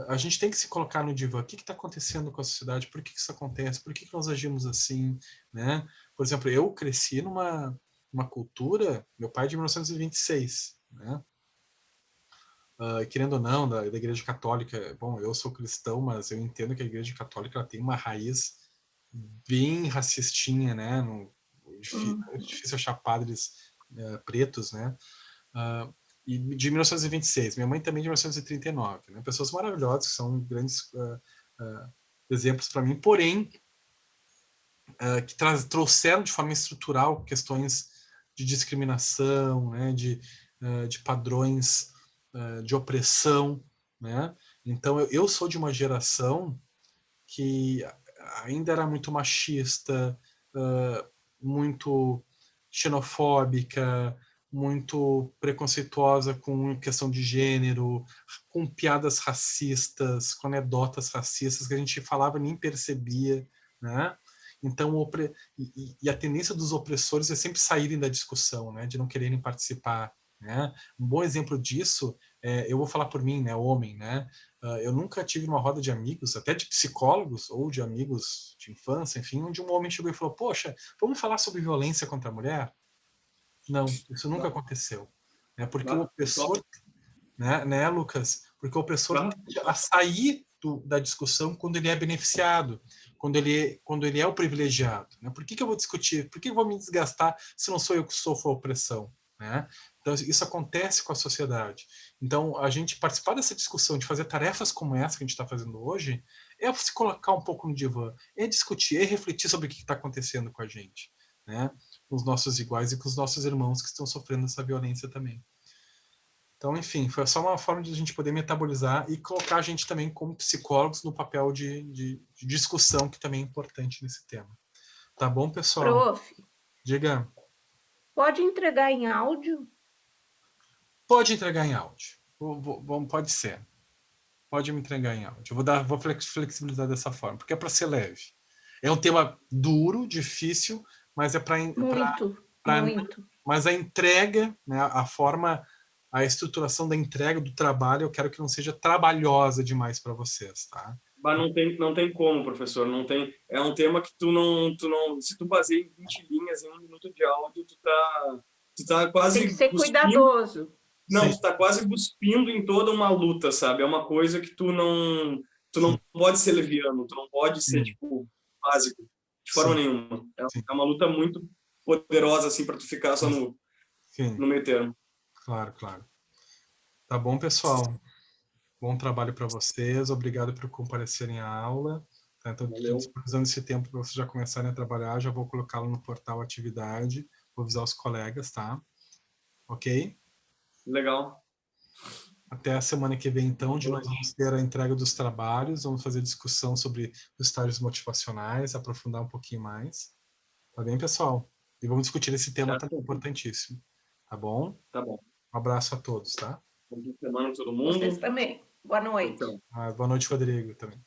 A gente tem que se colocar no divã. O que está acontecendo com a sociedade? Por que isso acontece? Por que nós agimos assim? Né? Por exemplo, eu cresci numa cultura, meu pai é de 1926, né? Querendo ou não, da Igreja Católica, bom, eu sou cristão, mas eu entendo que a Igreja Católica ela tem uma raiz bem racistinha, né? É difícil achar padres pretos, né? E de 1926. Minha mãe também de 1939. Né? Pessoas maravilhosas, que são grandes exemplos para mim, porém, que trouxeram de forma estrutural questões de discriminação, né? De padrões de opressão. Né? Então, eu sou de uma geração que ainda era muito machista, muito xenofóbica, muito preconceituosa com questão de gênero, com piadas racistas, com anedotas racistas que a gente falava e nem percebia, né? Então, a tendência dos opressores é sempre saírem da discussão, né? De não quererem participar, né? Um bom exemplo disso, eu vou falar por mim, né? Homem, né? Eu nunca tive uma roda de amigos, até de psicólogos ou de amigos de infância, enfim, onde um homem chegou e falou: poxa, vamos falar sobre violência contra a mulher? Não, isso nunca aconteceu. Né? Porque o opressor, né, Lucas? Porque o opressor tende a sair da discussão quando ele é beneficiado, quando ele é o privilegiado. Né? Por que eu vou discutir? Por que eu vou me desgastar se não sou eu que sofro a opressão? Né? Então, isso acontece com a sociedade. Então, a gente participar dessa discussão, de fazer tarefas como essa que a gente está fazendo hoje, é se colocar um pouco no divã, é discutir, é refletir sobre o que está acontecendo com a gente, né? Com os nossos iguais e com os nossos irmãos que estão sofrendo essa violência também. Então, enfim, foi só uma forma de a gente poder metabolizar e colocar a gente também como psicólogos no papel de discussão, que também é importante nesse tema. Tá bom, pessoal? Prof, diga. Pode entregar em áudio? Pode entregar em áudio. Pode ser. Pode me entregar em áudio. Vou flexibilizar dessa forma, porque é para ser leve. É um tema duro, difícil, mas é para... Muito. Mas a entrega, né, a forma, a estruturação da entrega do trabalho, eu quero que não seja trabalhosa demais para vocês, tá? Mas não tem como, professor, não tem. É um tema que tu não, se tu baseia em 20 linhas, em 1 minuto de áudio, tu tá quase... Tem que ser cuidadoso. Não, tu tá quase cuspindo em toda uma luta, sabe? É uma coisa que tu não pode ser leviano, tu não pode ser, tipo, básico, de forma nenhuma. É uma luta muito poderosa, assim, para tu ficar só Sim. no meio termo. Claro, claro. Tá bom, pessoal? Bom trabalho para vocês. Obrigado por comparecerem à aula. Tá? Então, Valeu. disponibilizando esse tempo para vocês já começarem a trabalhar, já vou colocá-lo no portal atividade, vou avisar os colegas, tá? Ok? Legal. Até a semana que vem, então, onde nós vamos ter a entrega dos trabalhos, vamos fazer discussão sobre os estágios motivacionais, aprofundar um pouquinho mais. Tá bem, pessoal? E vamos discutir esse tema Certo. também importantíssimo. Tá bom? Tá bom. Um abraço a todos, tá? Bom fim de semana a todo mundo. Vocês também. Boa noite. Então. Boa noite, Rodrigo, também.